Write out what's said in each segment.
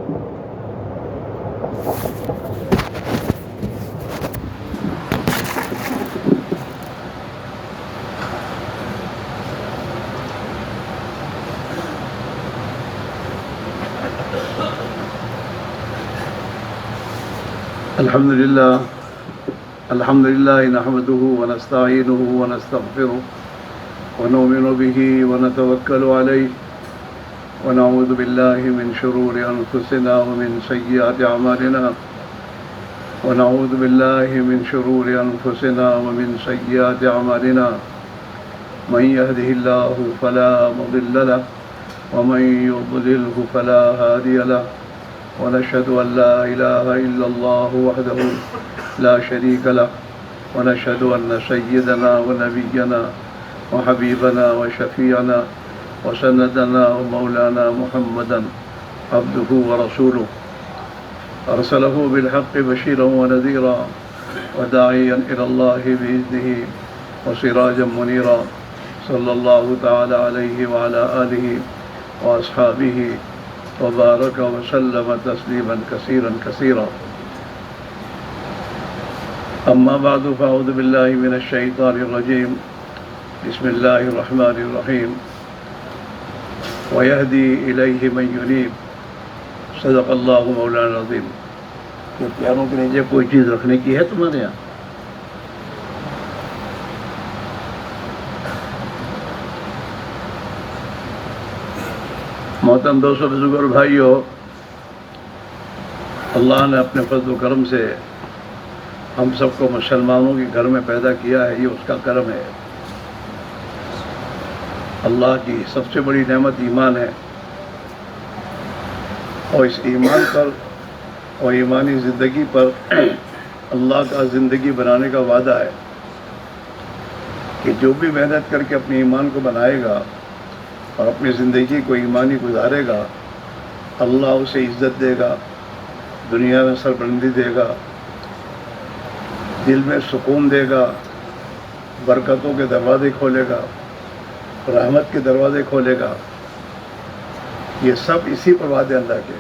الحمد لله نحمده ونستعينه ونستغفره ونؤمن به ونتوكل عليه ونعوذ بالله من شرور أنفسنا ومن سيئات أعمالنا ونعوذ بالله من شرور أنفسنا ومن سيئات أعمالنا من يهده الله فلا مضل له ومن يضلله فلا هادي له ونشهد أن لا إله إلا الله وحده لا شريك له ونشهد أن سيدنا ونبينا وحبيبنا وشفيعنا وسندنا ومولانا محمدا عبده ورسوله أرسله بالحق بشيرا ونذيرا وداعيا إلى الله بإذنه وسراجا منيرا صلى الله تعالى عليه وعلى آله وأصحابه وبارك وسلم تسليما كثيرا كثيرا أما بعد فأعوذ بالله من الشيطان الرجيم بسم الله الرحمن الرحيم ويهدي إليه من ينيب صدق الله مولانا العظيم. یہ پیاروں کے نیچے کوئی چیز رکھنے کی ہے تمہارے یہاں؟ محترم دوستو، بزرگوں اور بھائیو، اللہ نے اپنے فضل و کرم سے ہم سب کو مسلمانوں کے گھر میں پیدا کیا ہے. یہ اس کا کرم ہے. اللہ کی سب سے بڑی نعمت ایمان ہے، اور اس ایمان پر اور ایمانی زندگی پر اللہ کا زندگی بنانے کا وعدہ ہے کہ جو بھی محنت کر کے اپنے ایمان کو بنائے گا اور اپنی زندگی کو ایمانی گزارے گا، اللہ اسے عزت دے گا، دنیا میں سربلندی دے گا، دل میں سکون دے گا، برکتوں کے دروازے کھولے گا، رحمت کے دروازے کھولے گا. یہ سب اسی پر وعدے اللہ کے،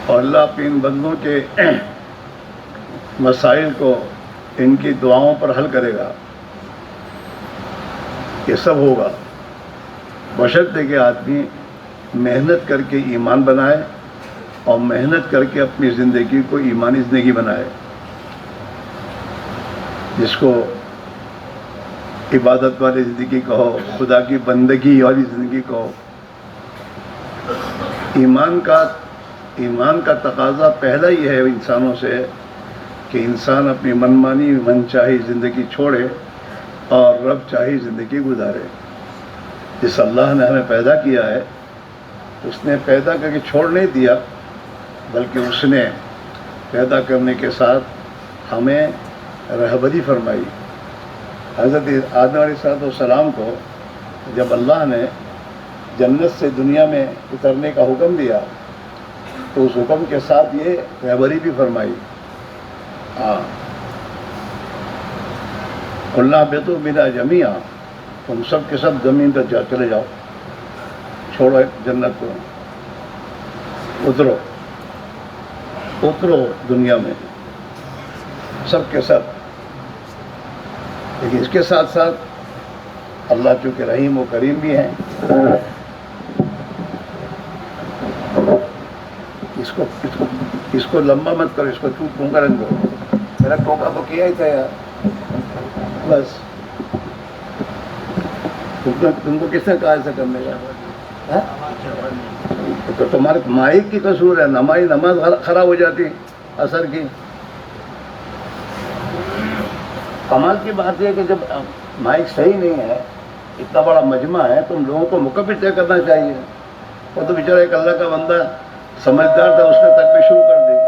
اور اللہ اپنے ان بندوں کے مسائل کو ان کی دعاؤں پر حل کرے گا. یہ سب ہوگا بشرطے کہ آدمی محنت کر کے ایمان بنائے اور محنت کر کے اپنی زندگی کو ایمانی زندگی بنائے، جس کو عبادت والی زندگی کہو، خدا کی بندگی والی زندگی کہو. ایمان کا تقاضا پہلا ہی ہے انسانوں سے کہ انسان اپنی منمانی من چاہی زندگی چھوڑے اور رب چاہی زندگی گزارے. جس اللہ نے ہمیں پیدا کیا ہے، اس نے پیدا کر کے چھوڑ نہیں دیا، بلکہ اس نے پیدا کرنے کے ساتھ ہمیں رہبری فرمائی. حضرت آدم علیہ السلام کو جب اللہ نے جنت سے دنیا میں اترنے کا حکم دیا تو اس حکم کے ساتھ یہ رہبری بھی فرمائی. قلنا اہبطوا منہا جمیعا، تم سب کے سب زمین پر چلے جاؤ، چھوڑو جنت کو، اترو دنیا میں سب کے سب. لیکن اس کے ساتھ ساتھ اللہ چونکہ رحیم و کریم بھی ہیں، اس کو لمبا مت کرو، اس کو ٹونکا رنگ دو. میرا ٹونکا تو کیا ہی تھا یار، بس تم کو کس نے کہا ایسا کرنے کا؟ تو تمہارے مائک کی قصور ہے، نماز خراب ہو جاتی اثر کی. کمال کی بات یہ ہے کہ جب مائک صحیح نہیں ہے، اتنا بڑا مجمع ہے، تم لوگوں کو مکمل طے کرنا چاہیے. وہ تو بیچارہ ایک اللہ کا بندہ سمجھدار تھا، اس نے تکبیر شروع کر دی.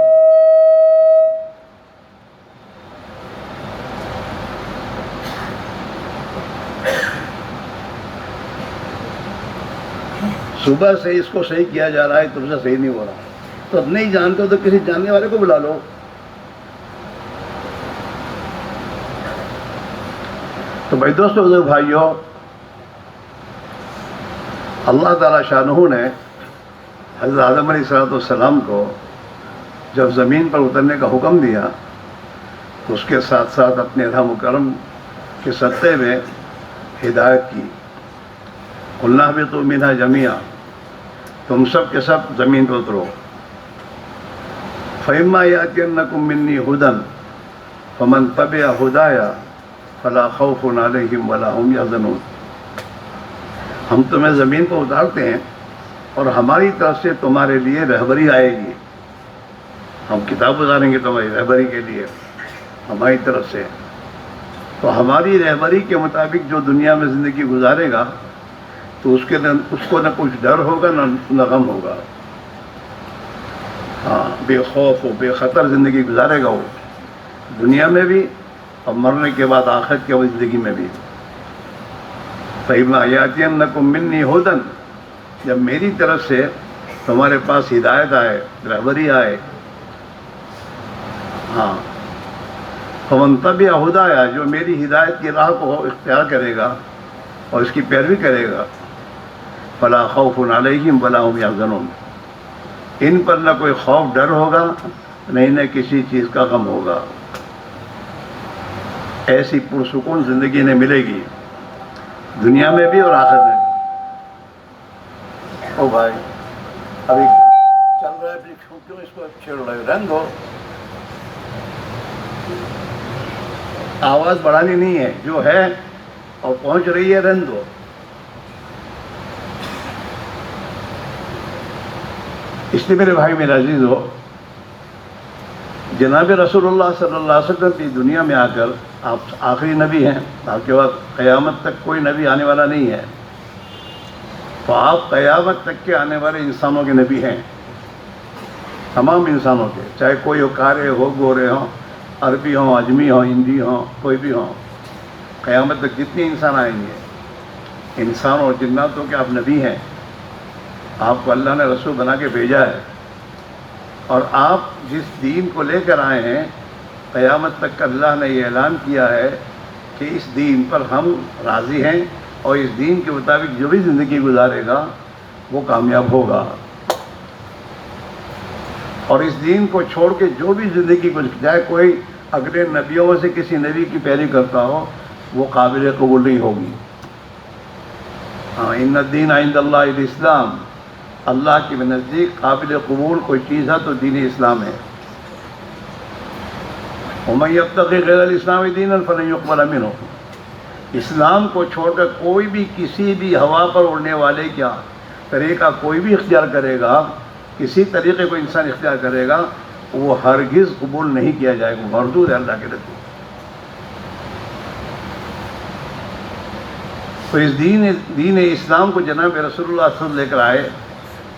صبح سے اس کو صحیح کیا جا رہا ہے، تم سے صحیح نہیں ہو رہا. تو اب نہیں جانتے ہو تو کسی جاننے والے کو بلا لو. تو بھائی دوستو، بھائیو، اللہ تعالیٰ شانہ نے حضرت آدم علیہ السلام کو جب زمین پر اترنے کا حکم دیا تو اس کے ساتھ ساتھ اپنے رحم و کرم کے صدقے میں ہدایت کی. قلنا اہبطوا منہا جمیعا، تم سب کے سب زمین پر اترو. فإما یأتینکم منی ھدی فمن تبع ھدایا فلا خوف علیہم ولا ھم یحزنون. ہم تمہیں زمین پر اتارتے ہیں اور ہماری طرف سے تمہارے لیے رہبری آئے گی. ہم کتاب اتاریں گے تمہاری رہبری کے لیے ہماری طرف سے. تو ہماری رہبری کے مطابق جو دنیا میں زندگی گزارے گا تو اس کو نہ کچھ ڈر ہوگا نہ غم ہوگا. ہاں، بے خوف و بے خطر زندگی گزارے گا وہ دنیا میں بھی اور مرنے کے بعد آخرت کی زندگی میں بھی. فإما یأتینکم منی ھدی، جب میری طرف سے تمہارے پاس ہدایت آئے، رہبری آئے. ہاں، فمن تبع ھدایا، جو میری ہدایت کی راہ کو اختیار کرے گا اور اس کی پیروی کرے گا، فلا خوف علیہم ولا ھم یحزنون، ان پر نہ کوئی خوف ڈر ہوگا نہ کسی چیز کا غم ہوگا. ایسی پرسکون زندگی انہیں ملے گی دنیا میں بھی اور آخرت میں بھی. او بھائی ابھی چل رہا ہے، کیوں اس کو چھیڑ رہے ہو؟ رہنے دو، آواز بڑھانی نہیں ہے، جو ہے اور پہنچ رہی ہے رہنے دو. اس لیے میرے بھائی میرے عزیز ہو، جناب رسول اللہ صلی اللہ علیہ وسلم کی دنیا میں آ کر آپ آخری نبی ہیں. آپ کے بعد قیامت تک کوئی نبی آنے والا نہیں ہے، تو آپ قیامت تک کے آنے والے انسانوں کے نبی ہیں، تمام انسانوں کے، چاہے کوئی ہو، کارے ہو، گورے ہوں، عربی ہوں، اجمی ہوں، ہندی ہوں، کوئی بھی ہوں. قیامت تک جتنے انسان آئیں گے، انسان اور جناتوں کے آپ نبی ہیں. آپ کو اللہ نے رسول بنا کے بھیجا ہے، اور آپ جس دین کو لے کر آئے ہیں، قیامت تک اللہ نے یہ اعلان کیا ہے کہ اس دین پر ہم راضی ہیں، اور اس دین کے مطابق جو بھی زندگی گزارے گا وہ کامیاب ہوگا. اور اس دین کو چھوڑ کے جو بھی زندگی جائے، کوئی اگلے نبیوں میں سے کسی نبی کی پیروی کرتا ہو، وہ قابل قبول نہیں ہوگی. ہاں، ان الدین عند اللہ الاسلام، اللہ کے نزدیک قابل قبول کوئی چیز ہے تو دین اسلام ہے. ومن یبتغی غیر الاسلام دینا فلن یقبل منہ، اسلام کو چھوڑ کر کوئی بھی کسی بھی ہوا پر اڑنے والے کیا طریقہ کوئی بھی اختیار کرے گا، کسی طریقے کو انسان اختیار کرے گا، وہ ہرگز قبول نہیں کیا جائے گا، مردود ہے اللہ کے نزدیک. تو اس دین اسلام کو جناب رسول اللہ صلی اللہ علیہ وسلم لے کر آئے،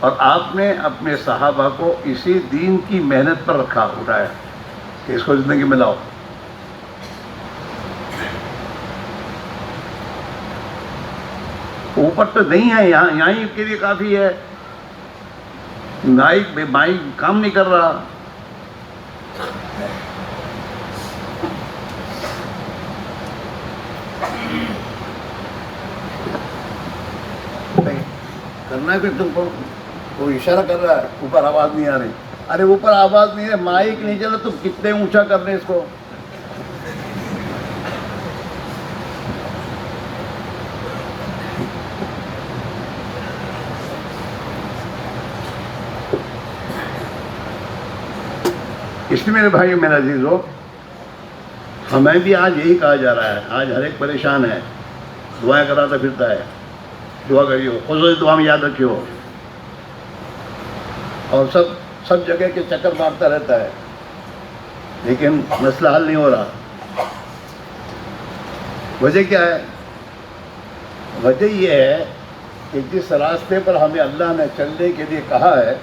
اور آپ نے اپنے صحابہ کو اسی دین کی محنت پر رکھا، اٹھایا کہ اس کو زندگی میں لاؤ. اوپر تو نہیں ہے، یہاں ہی کے لیے کافی ہے. مائک کام نہیں کر رہا. کرنا ہے پھر تم کو، کوئی اشارہ کر رہا ہے، اوپر آواز نہیں آ رہی. ارے اوپر آواز نہیں ہے، مائک نہیں چلا، تم کتنے اونچا کر رہے اس کو. اس لیے میرے بھائی میرا عزیز ہو، ہمیں بھی آج یہی کہا جا رہا ہے. آج ہر ایک پریشان ہے، دعائیں کراتا پھرتا ہے. دعا کریو، خصوصی دعا میں یاد رکھیو، اور سب جگہ کے چکر مارتا رہتا ہے، لیکن مسئلہ حل نہیں ہو رہا. وجہ کیا ہے؟ وجہ یہ ہے کہ جس راستے پر ہمیں اللہ نے چلنے کے لیے کہا ہے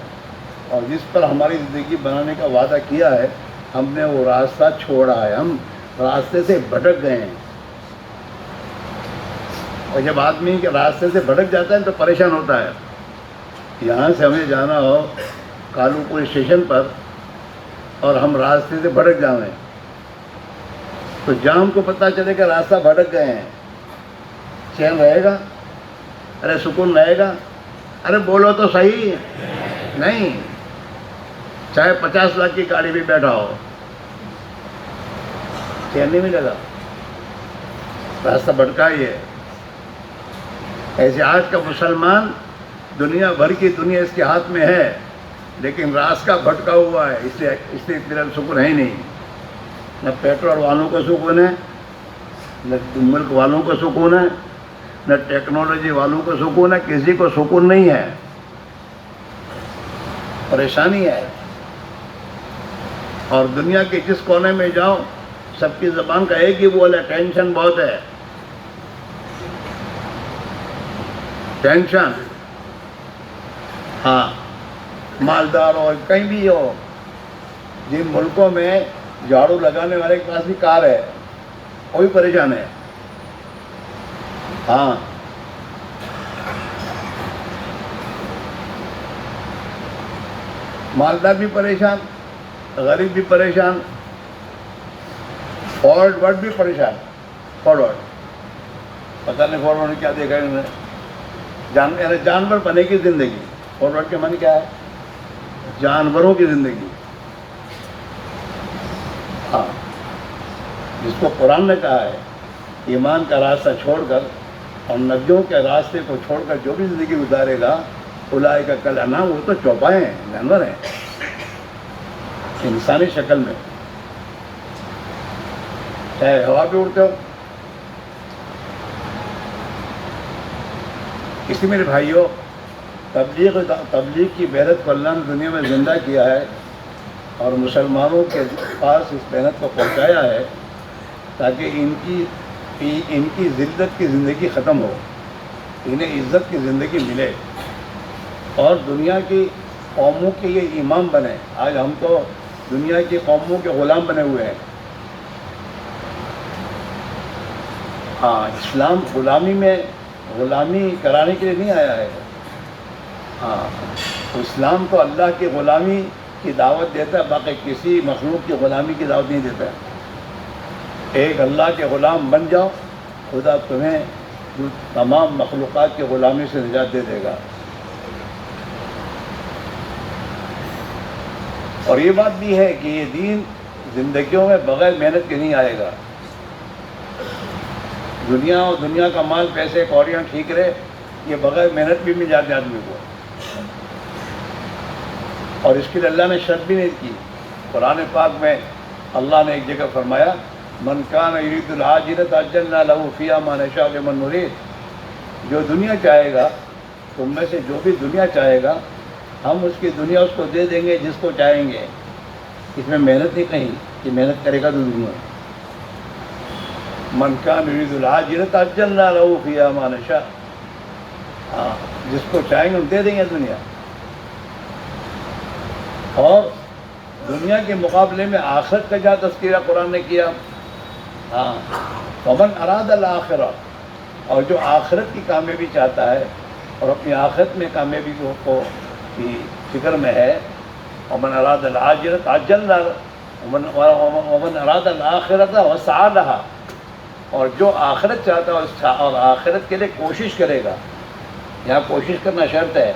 اور جس پر ہماری زندگی بنانے کا وعدہ کیا ہے، ہم نے وہ راستہ چھوڑا ہے، ہم راستے سے بھٹک گئے ہیں. اور جب آدمی کے راستے سے بھٹک جاتا ہے تو پریشان ہوتا ہے. یہاں سے ہمیں جانا ہو کالو پور اسٹیشن پر اور ہم راستے سے بھٹک جائیں تو جہاں ہم کو پتہ چلے کہ راستہ بھٹک گئے ہیں، چین رہے گا؟ ارے سکون رہے گا؟ ارے بولو تو صحیح. نہیں، چاہے 50 لاکھ کی گاڑی بھی بیٹھا ہو، چین نہیں ملے گا، راستہ بھٹکا ہی ہے۔ ایسے آج کا مسلمان دنیا بھر کی دنیا اس کے ہاتھ میں ہے، لیکن راستہ بھٹکا ہوا ہے، اس لیے اطمینان سکون ہے ہی نہیں۔ نہ پیٹرول والوں کو سکون ہے، نہ ملک والوں کو سکون ہے، نہ ٹیکنالوجی والوں کو سکون ہے، کسی کو سکون نہیں ہے، پریشانی ہے۔ اور دنیا کے جس کونے میں جاؤ سب کی زبان کا ایک ہی بول ہے، ٹینشن بہت ہے، ٹینشن۔ ہاں، مالدار ہو کہیں بھی ہو، جن ملکوں میں جھاڑو لگانے والے کے پاس بھی کار ہے وہ بھی پریشان ہے۔ ہاں، مالدار بھی پریشان، غریب بھی پریشان، فارورڈ ورڈ بھی پریشان۔ فارورڈ پتہ نہیں فارورڈ نے کیا دیکھا انہوں نے، جانور بنے کی زندگی۔ فارورڈ کے معنی کیا ہے؟ جانوروں کی زندگی۔ ہاں، جس کو قرآن نے کہا ہے ایمان کا راستہ چھوڑ کر اور نبیوں کے راستے کو چھوڑ کر جو بھی زندگی گزارے گا، اولئک کالانعام، وہ تو چوپائے ہیں، جانور ہیں انسانی شکل میں، چاہے ہوا پہ اڑتے ہو۔ اسی میرے بھائیوں، تبلیغ کی محنت کو اللہ نے دنیا میں زندہ کیا ہے اور مسلمانوں کے پاس اس محنت کو پہنچایا ہے تاکہ ان کی ذلت کی زندگی ختم ہو، انہیں عزت کی زندگی ملے اور دنیا کی قوموں کے یہ امام بنے۔ آج ہم تو دنیا کی قوموں کے غلام بنے ہوئے ہیں۔ ہاں، اسلام غلامی کرانے کے لیے نہیں آیا ہے۔ ہاں، اسلام تو اللہ کی غلامی کی دعوت دیتا ہے، باقی کسی مخلوق کی غلامی کی دعوت نہیں دیتا ہے۔ ایک اللہ کے غلام بن جاؤ، خدا تمہیں تمام مخلوقات کی غلامی سے نجات دے دے گا۔ اور یہ بات بھی ہے کہ یہ دین زندگیوں میں بغیر محنت کے نہیں آئے گا۔ دنیا اور دنیا کا مال، پیسے کوڑیاں ٹھیک رہے، یہ بغیر محنت بھی مل جاتے آدمی کو، اور اس کے لیے اللہ نے شرط بھی نہیں کی۔ قرآن پاک میں اللہ نے ایک جگہ فرمایا، من کان یرید العاجلۃ عجلنا لہ فیہا ما نشاء لمن نرید، جو دنیا چاہے گا، تم میں سے جو بھی دنیا چاہے گا، ہم اس کی دنیا اس کو دے دیں گے جس کو چاہیں گے۔ اس میں محنت نہیں کہیں کہ محنت کرے گا تو دنیا۔ من کان یرید العاجلۃ عجلنا لہ فیہا ما نشاء، ہاں، جس کو چاہیں گے ہم دے دیں گے دنیا۔ اور دنیا کے مقابلے میں آخرت کا جہاں تذکرہ قرآن نے کیا، ہاں، ومن اراد الآخرہ، اور جو آخرت کی کامیابی چاہتا ہے اور اپنی آخرت میں کامیابی کو کی فکر میں ہے، ومن اراد العاجلۃ عجلنا، ومن اراد الآخرۃ وسعی لہا، اور جو آخرت چاہتا ہے اور آخرت کے لیے کوشش کرے گا، یہاں کوشش کرنا شرط ہے،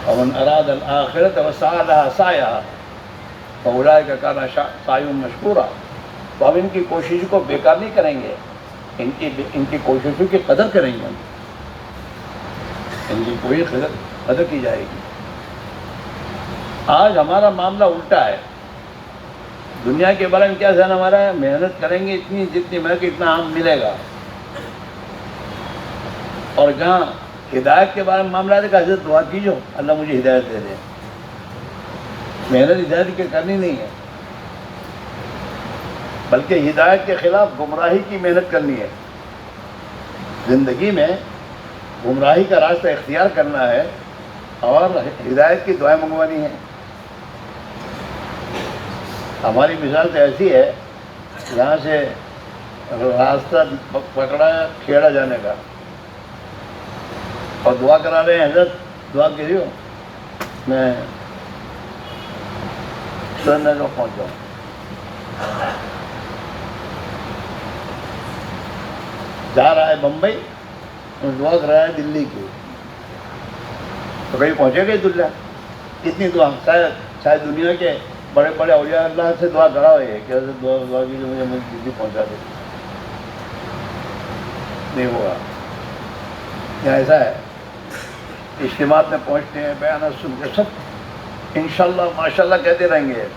ومن اراد الآخرۃ وسعی لہا سعیہا فاولئک کان سعیہم مشکورا، تو ہم ان کی کوشش کو بیکار نہیں کریں گے، ان کی کوششوں کی قدر کریں گے، ان کی کوئی قدر کی جائے گی۔ آج ہمارا معاملہ الٹا ہے، دنیا کے بارے میں کیا ذہن ہمارا ہے؟ محنت کریں گے اتنی جتنی محنت اتنا ہم ملے گا، اور جہاں ہدایت کے بارے میں معاملہ ہے کہ حضرت دعا کیجو اللہ مجھے ہدایت دے دے، محنت ہدایت کی کرنی نہیں ہے، بلکہ ہدایت کے خلاف گمراہی کی محنت کرنی ہے۔ زندگی میں گمراہی کا راستہ اختیار کرنا ہے اور ہدایت کی دعائیں منگوانی ہے۔ ہماری مثال تو ایسی ہے، یہاں سے راستہ پکڑا ہے کھیڑا جانے کا، اور دعا کرا رہے ہیں حضرت دعا کیجیے میں سرنگر کو پہنچ جاؤں۔ جا رہا ہے بمبئی، دعا کر رہا ہے دلی کی، تو کہیں پہنچے گا دلہ. کتنی دعا شاید دنیا کے بڑے بڑے اولیاء اللہ سے دعا کرا ہوئی ہے کہ حضرت دعا کی مجھے جلدی پہنچا دے. نہیں ہوا. یہاں ایسا ہے اجتماعات میں پہنچتے ہیں, بیانات سن کے سب انشاءاللہ ماشاءاللہ کہتے رہیں گے,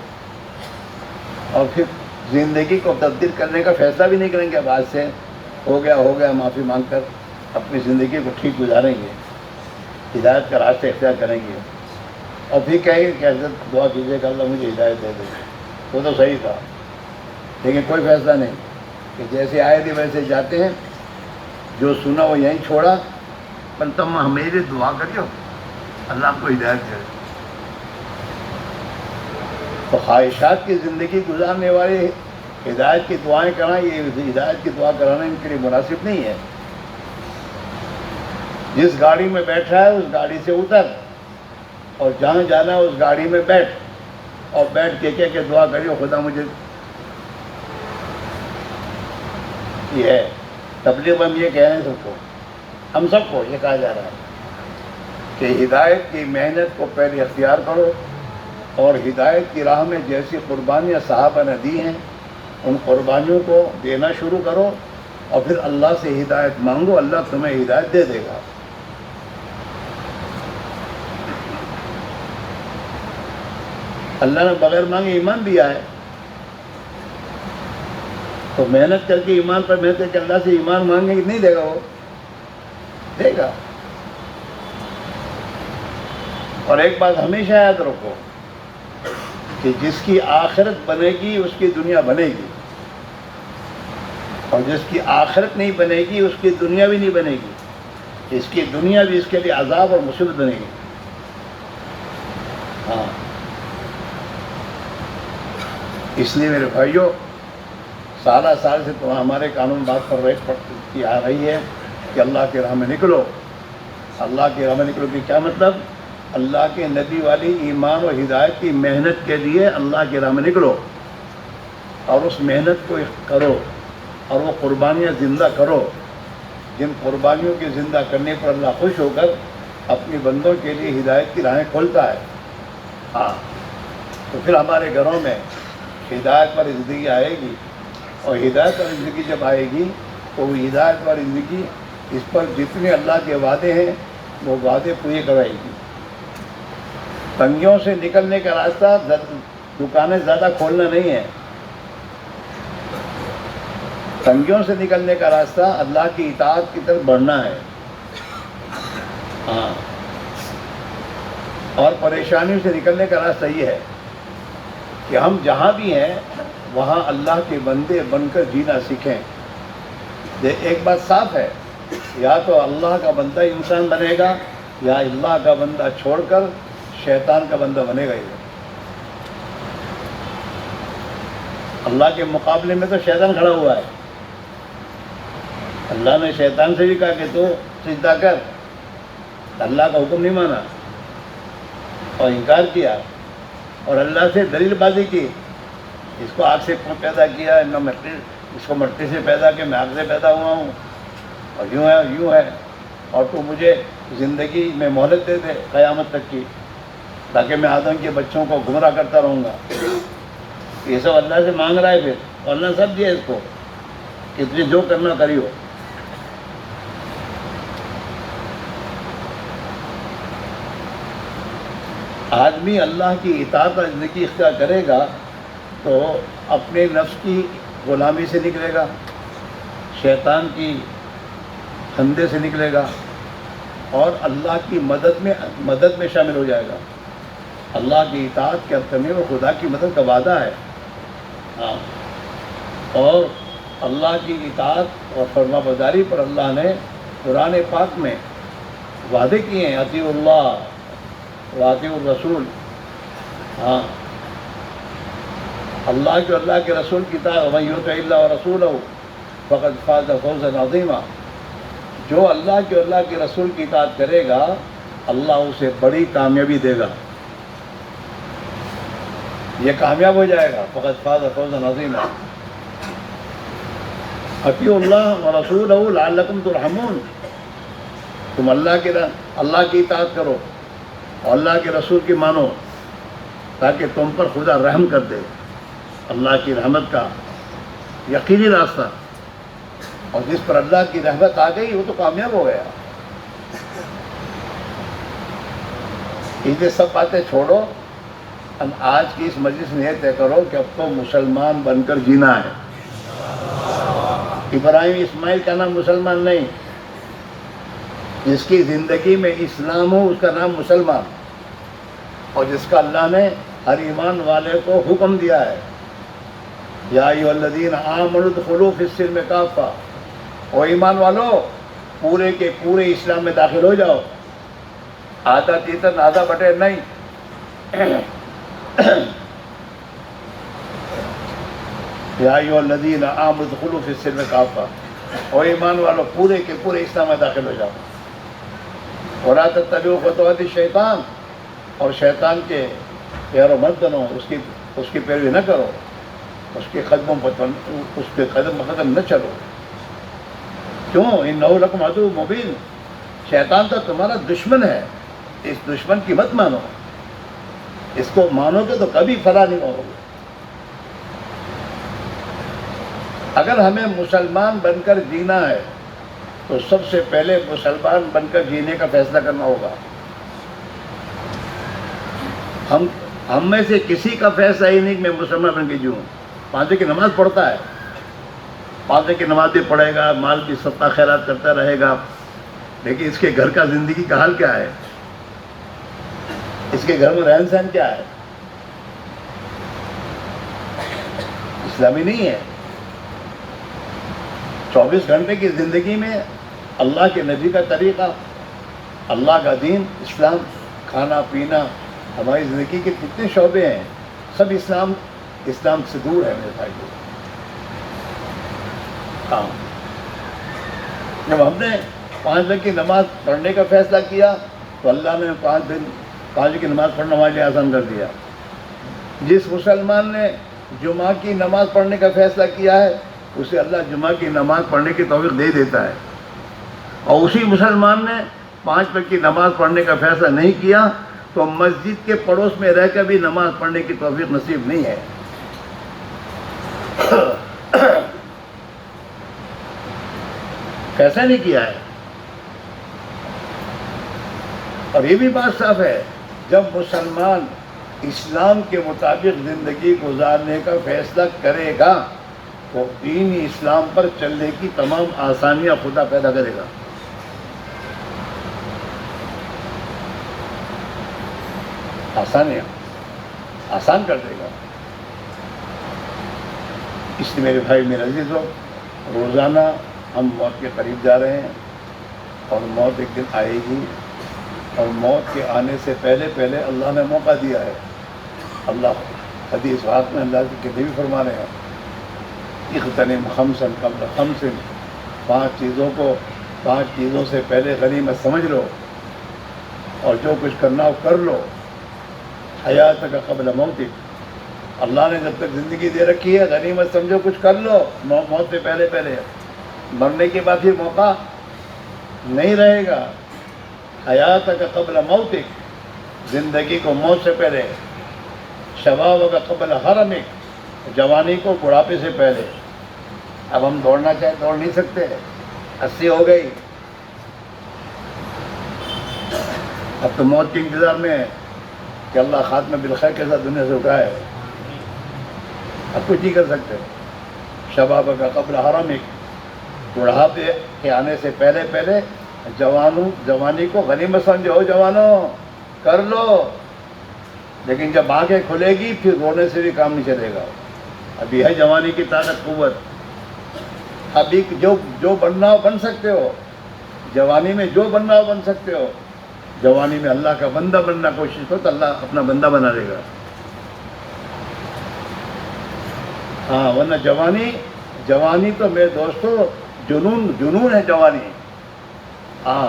اور پھر زندگی کو تبدیل کرنے کا فیصلہ بھی نہیں کریں گے. بعد سے ہو گیا معافی مانگ کر اپنی زندگی کو ٹھیک گزاریں گے, ہدایت کا راستہ اختیار کریں گے, اور پھر کہیں گے کہ حضرت دعا کیجیے کہ اللہ مجھے ہدایت دے دے. وہ تو صحیح تھا, لیکن کوئی فیصلہ نہیں کہ جیسے آئے تھے ویسے جاتے ہیں, جو سنا وہ یہیں چھوڑا. پر تم ہمیرے دعا کریو اللہ آپ کو ہدایت دے. تو خواہشات کی زندگی گزارنے والے ہدایت کی دعائیں کرنا, یہ ہدایت کی دعا کرانا ان کے لیے مناسب نہیں ہے. جس گاڑی میں بیٹھا ہے اس گاڑی سے اتر, اور جہاں جانا ہے اس گاڑی میں بیٹھ, اور بیٹھ کے کہ دعا کریو خدا مجھے. یہ ہے تبلیغ. ہم یہ کہہ رہے ہیں سب کو, ہم سب کو یہ کہا جا رہا ہے کہ ہدایت کی محنت کو پہلے اختیار کرو, اور ہدایت کی راہ میں جیسی قربانیاں صحابہ نے دی ہیں ان قربانیوں کو دینا شروع کرو, اور پھر اللہ سے ہدایت مانگو, اللہ تمہیں ہدایت دے دے گا. اللہ نے بغیر مانگے ایمان دیا ہے, تو محنت کر کے ایمان پر محنت کر کے اللہ سے ایمان مانگیں گے نہیں دے گا, وہ دے گا. اور ایک بات ہمیشہ یاد رکھو کہ جس کی آخرت بنے گی اس کی دنیا بنے گی, اور جس کی آخرت نہیں بنے گی اس کی دنیا بھی نہیں بنے گی. اس کی دنیا بھی اس کے لیے عذاب اور مصیبت بنے گی. ہاں, اس لیے میرے بھائیوں, سالہ سال سے تو ہمارے قانون بات پر پڑتی آ رہی ہے کہ اللہ کی راہ میں نکلو. اللہ کی راہ میں نکلو کی کیا مطلب؟ اللہ کے نبی والی ایمان و ہدایت کی محنت کے لیے اللہ کی راہ میں نکلو, اور اس محنت کو کرو, اور وہ قربانیاں زندہ کرو جن قربانیوں کے زندہ کرنے پر اللہ خوش ہو کر اپنی بندوں کے لیے ہدایت کی راہیں کھولتا ہے. ہاں, تو پھر ہمارے گھروں میں ہدایت پر زندگی آئے گی, اور ہدایت پر زندگی جب آئے گی تو وہ ہدایت پر زندگی اس پر جتنے اللہ کے وعدے ہیں وہ وعدے پورے کرائے گی. تنگیوں سے نکلنے کا راستہ دکانیں زیادہ کھولنا نہیں ہے, تنگیوں سے نکلنے کا راستہ اللہ کی اطاعت کی طرف بڑھنا ہے. ہاں, اور پریشانیوں سے نکلنے کا راستہ یہ ہے کہ ہم جہاں بھی ہیں وہاں اللہ کے بندے بن کر جینا سیکھیں. ایک بات صاف ہے, یا تو اللہ کا بندہ انسان بنے گا, یا اللہ کا بندہ چھوڑ کر شیطان کا بندہ بنے گا. اللہ کے مقابلے میں تو شیطان کھڑا ہوا ہے. اللہ نے شیطان سے بھی کہا کہ تو سجدہ کر, اللہ کا حکم نہیں مانا اور انکار کیا, اور اللہ سے دلیل بازی کی. اس کو آگ سے پیدا کیا, میں مٹی, اس کو مٹی سے پیدا کیا, میں آگ سے پیدا ہوا ہوں, اور یوں ہے, اور تو مجھے زندگی میں مہلت دے دے قیامت تک کی, تاکہ میں آدم کے بچوں کو گمراہ کرتا رہوں گا. یہ سب اللہ سے مانگ رہا ہے پھر, اور اللہ سب دیا اس کو کہ تجھے جو کرنا کریو. آدمی اللہ کی اطاعت اور زندگی اختیار کرے گا تو اپنے نفس کی غلامی سے نکلے گا, شیطان کی پھندے سے نکلے گا, اور اللہ کی مدد میں شامل ہو جائے گا. اللہ کی اطاعت کے کرنے میں خدا کی مدد کا وعدہ ہے. ہاں, اور اللہ کی اطاعت اور فرما برداری پر اللہ نے قرآن پاک میں وعدے کیے ہیں, اطیعوا اللہ واطیعوا الرسول. ہاں, اللہ کے رسول کی اطاعت, ومن یطع اللہ ورسولہ فقد فاز فوزا عظیما. جو اللہ کے رسول کی اطاعت کرے گا اللہ اسے بڑی کامیابی دے گا, یہ کامیاب ہو جائے گا. فقد فاز فوزا عظیما. اطیعوا اللہ ورسولہ لعلکم ترحمون. تم اللہ کی اطاعت کرو اور اللہ کے رسول کی مانو تاکہ تم پر خدا رحم کر دے. اللہ کی رحمت کا یقینی راستہ، اور جس پر اللہ کی رحمت آ گئی وہ تو کامیاب ہو گیا. یہ سب باتیں چھوڑو، ہم آج کی اس مجلس میں یہ طے کرو کہ اب تو مسلمان بن کر جینا ہے. ابراہیم اسماعیل کا نام مسلمان نہیں، جس کی زندگی میں اسلام ہو اس کا نام مسلمان، اور جس کا اللہ نے ہر ایمان والے کو حکم دیا ہے یا ایھا الذین آمنوا ادخلوا فی السلم کافہ، او ایمان والو پورے کے پورے اسلام میں داخل ہو جاؤ، آدھا تیتن آدھا بٹے نہیں. یا ایھا الذین آمنوا ادخلوا فی السلم کافہ، او ایمان والو پورے کے پورے اسلام میں داخل ہو جاؤ. ولا تتبعوا خطوات الشیطان، اور شیطان کے پیرو مت بنو، اس کی پیروی نہ کرو، اس کے قدم بقدم نہ چلو. کیوں؟ انہ لکم عدو مبین، شیطان تو تمہارا دشمن ہے، اس دشمن کی مت مانو. اس کو مانو گے تو کبھی فلاح نہیں ہوگے. اگر ہمیں مسلمان بن کر جینا ہے تو سب سے پہلے مسلمان بن کر جینے کا فیصلہ کرنا ہوگا. ہم میں سے کسی کا فیصلہ ہی نہیں کہ میں مسلمان بن کے جیوں. 5 وقت کی نماز پڑھتا ہے، 5 وقت کی نماز بھی پڑھے گا، مال بھی صدقہ خیرات کرتا رہے گا، لیکن اس کے گھر کا زندگی کا حال کیا ہے؟ اس کے گھر میں رہن سہن کیا ہے؟ اسلامی نہیں ہے. 24 گھنٹے کی زندگی میں اللہ کے نبی کا طریقہ، اللہ کا دین، اسلام، کھانا پینا، ہماری زندگی کے کتنے شعبے ہیں، سب اسلام سے دور ہے میرے بھائی. ہاں، جب ہم نے 5 وقت کی نماز پڑھنے کا فیصلہ کیا تو اللہ نے 5 وقت کی نماز پڑھنا ہمارے لیے آسان کر دیا. جس مسلمان نے جمعہ کی نماز پڑھنے کا فیصلہ کیا ہے اسے اللہ جمعہ کی نماز پڑھنے کی توفیق دے دیتا ہے، اور اسی مسلمان نے 5 وقت کی نماز پڑھنے کا فیصلہ نہیں کیا تو مسجد کے پڑوس میں رہ کر بھی نماز پڑھنے کی توفیق نصیب نہیں ہے. فیصلہ نہیں کیا ہے. اور یہ بھی بات صاف ہے، جب مسلمان اسلام کے مطابق زندگی گزارنے کا فیصلہ کرے گا تو دین اسلام پر چلنے کی تمام آسانیاں خدا پیدا کرے گا. آسانیاں آسان کر دے گا. اس لیے میرے بھائی میرے عزیزوں، روزانہ ہم موت کے قریب جا رہے ہیں، اور موت ایک دن آئے گی، اور موت کے آنے سے پہلے پہلے اللہ نے موقع دیا ہے. اللہ حدیث بات میں اللہ کے نبی فرما رہے ہیں اغتنم خمسا قبل خمس، 5 چیزوں سے پہلے غنیمت سمجھ لو، اور جو کچھ کرنا ہو کر لو. حیاتک قبل موتک، اللہ نے جب تک زندگی دے رکھی ہے غنیمت سمجھو، کچھ کر لو موت سے پہلے پہلے. مرنے کے بعد پھر موقع نہیں رہے گا. حیاتک قبل موتک، زندگی کو موت سے پہلے. شبابک قبل حرمک، جوانی کو بڑھاپے سے پہلے. اب ہم دوڑنا چاہیں دوڑ نہیں سکتے، 80 ہو گئی، اب تو موت کے انتظار میں ہے کہ اللہ خاتمہ بالخیر کے ساتھ دنیا سے اٹھائے. اب کچھ نہیں کر سکتے. شبابک قبل حرمک، بڑھاپے کے آنے سے پہلے پہلے جوانی کو غنیمت سمجھو. جوانوں کر لو، لیکن جب آنکھیں کھلے گی پھر رونے سے بھی کام نہیں چلے گا. ابھی ہے جوانی کی طاقت قوت، ابھی جو بننا ہو بن سکتے ہو. جوانی میں جو بننا ہو بن سکتے ہو. جوانی میں اللہ کا بندہ بننا کوشش کرو تو اللہ اپنا بندہ بنا دے گا. ہاں، ورنہ جوانی تو میرے دوستو جنون ہے جوانی. ہاں،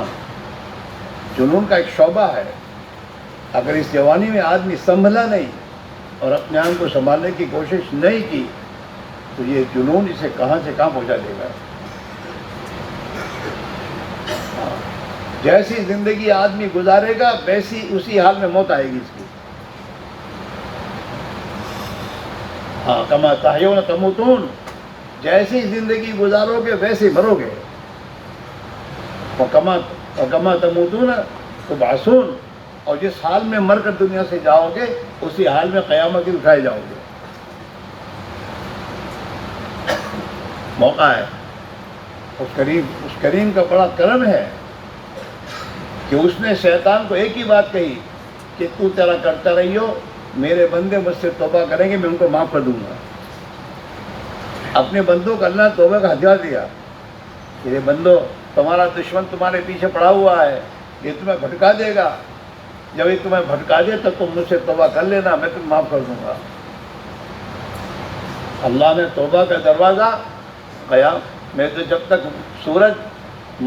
جنون کا ایک شعبہ ہے. اگر اس جوانی میں آدمی سنبھلا نہیں اور اپنے آپ کو سنبھالنے کی کوشش نہیں کی تو یہ جنون اسے کہاں سے کہاں پہنچا دے گا. جیسی زندگی آدمی گزارے گا ویسی اسی حال میں موت آئے گی اس کی. ہاں کما تحیون تموتون، جیسی زندگی گزارو گے ویسے مرو گے. وکما تموتون تبعثون، اور جس حال میں مر کر دنیا سے جاؤ گے اسی حال میں قیامت کے اٹھائے جاؤ گے. موقع ہے. اس کریم کا بڑا کرم ہے کہ اس نے شیطان کو ایک ہی بات کہی کہ تو تیرا کرتا رہیو، میرے بندے مجھ سے توبہ کریں گے میں ان کو معاف کر دوں گا. اپنے بندوں کو اللہ نے توبہ کا ہتھیار دیا. یہ بندو تمہارا دشمن تمہارے پیچھے پڑا ہوا ہے، یہ تمہیں بھٹکا دے گا، جب یہ تمہیں بھٹکا دے تب تم مجھ سے توبہ کر لینا، میں تمہیں معاف کر دوں گا. اللہ نے توبہ کا دروازہ قیام میں تو جب تک سورج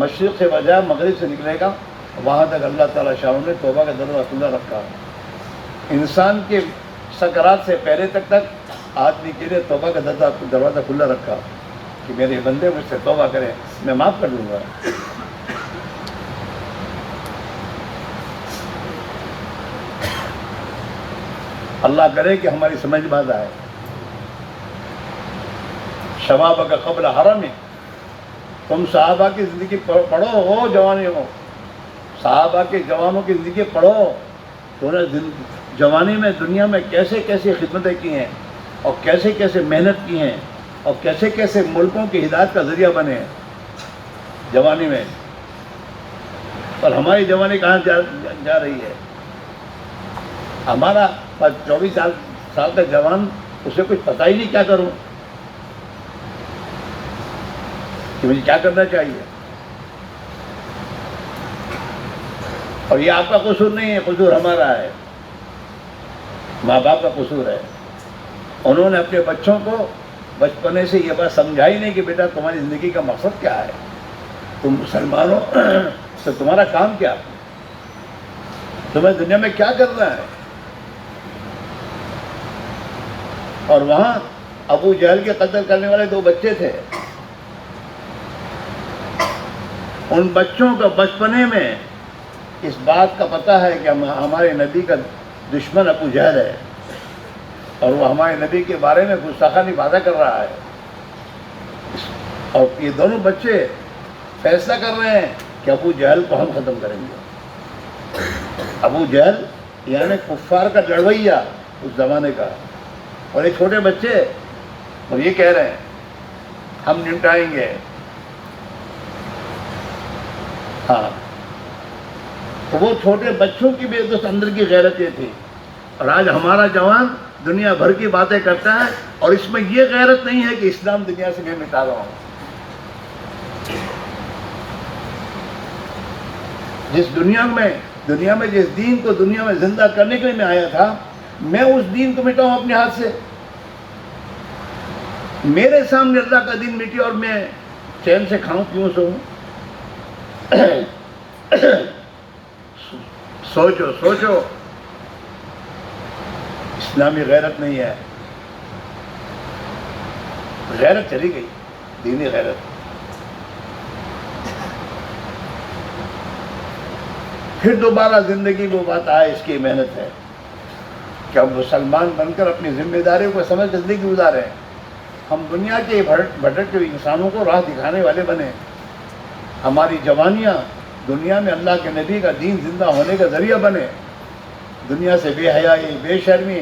مشرق سے بجائے مغرب سے نکلے گا وہاں تک اللہ تعالیٰ شاہ نے توبہ کا دروازہ کھلا رکھا. انسان کے سکرات سے پہلے تک آدمی کے لیے توبہ کا دروازہ کھلا رکھا کہ میرے بندے مجھ سے توبہ کریں، میں معاف کر دوں گا. اللہ کرے کہ ہماری سمجھ بات آئے. شباب کا قبل حرم، تم صحابہ کی زندگی پڑھو ہو جوانیوں کو، صحابہ کے جوانوں کی زندگی پڑھو. انہوں نے جوانی میں دنیا میں کیسے کیسے خدمتیں کی ہیں اور کیسے کیسے محنت کی ہیں اور کیسے کیسے ملکوں کی ہدایت کا ذریعہ بنے ہیں جوانی میں. اور ہماری جوانی کہاں جا رہی ہے؟ ہمارا 24 سال کا جوان، اسے کچھ پتہ ہی نہیں کیا کروں کہ مجھے کیا کرنا چاہیے. اور یہ آپ کا قصور نہیں ہے، قصور ہمارا ہے، ماں باپ کا قصور ہے. انہوں نے اپنے بچوں کو بچپنے سے یہ بات سمجھائی نہیں کہ بیٹا تمہاری زندگی کا مقصد کیا ہے، تم مسلمان ہو تو تمہارا کام کیا، تمہیں دنیا میں کیا کرنا ہے. اور وہاں ابو جہل کے قتل کرنے والے 2 بچے تھے. ان بچوں کو بچپنے میں اس بات کا پتہ ہے کہ ہمارے نبی کا دشمن ابو جہل ہے اور وہ ہمارے نبی کے بارے میں گستاخانہ باتیں کر رہا ہے. اور یہ دونوں بچے فیصلہ کر رہے ہیں کہ ابو جہل کو ہم ختم کریں گے. ابو جہل یعنی کفار کا لڑویا اس زمانے کا، اور یہ چھوٹے بچے اور یہ کہہ رہے ہیں ہم نمٹائیں گے. ہاں تو وہ چھوٹے بچوں کی بھی دوست اندر کی غیرت یہ تھی. اور آج ہمارا جوان دنیا بھر کی باتیں کرتا ہے اور اس میں یہ غیرت نہیں ہے کہ اسلام دنیا سے میں مٹا رہا ہوں. جس دنیا میں جس دین کو دنیا میں زندہ کرنے کے لیے میں آیا تھا، میں اس دین کو مٹاؤں اپنے ہاتھ سے؟ میرے سامنے اللہ کا دین مٹی اور میں چین سے کھاؤں کیوں سوؤں؟ سوچو اسلامی غیرت نہیں ہے. غیرت چلی گئی، دینی غیرت. پھر دوبارہ زندگی وہ بات آئے، اس کی محنت ہے کہ ہم مسلمان بن کر اپنی ذمہ داریوں کو سمجھ زندگی گزاریں. ہم دنیا کے بھٹکتے ہوئے انسانوں کو راہ دکھانے والے بنے. ہماری جوانیاں دنیا میں اللہ کے نبی کا دین زندہ ہونے کا ذریعہ بنے. دنیا سے بے حیائی، بے شرمی،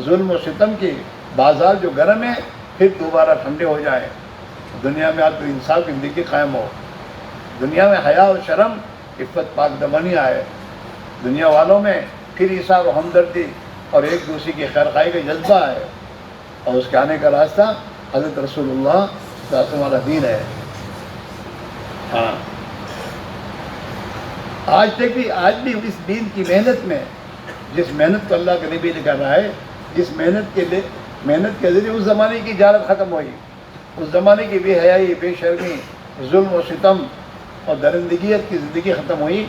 ظلم و ستم کی بازار جو گرم ہے پھر دوبارہ ٹھنڈے ہو جائیں. دنیا میں آپ کو انصاف کی زندگی قائم ہو. دنیا میں حیا اور شرم، عفت، پاک دمنی آئے. دنیا والوں میں پھر ایثار و ہمدردی اور ایک دوسرے کی خیرخواہی کا جذبہ ہے. اور اس کے آنے کا راستہ حضرت رسول اللہ صلی اللہ علیہ وسلم والا دین ہے. ہاں آج بھی اس دین کی محنت میں، جس محنت کو اللہ کے نبی نے کر رہا ہے، جس محنت کے ذریعے اس زمانے کی جہالت ختم ہوئی، اس زمانے کی بے حیائی، بے شرمی، ظلم و ستم اور درندگیت کی زندگی ختم ہوئی.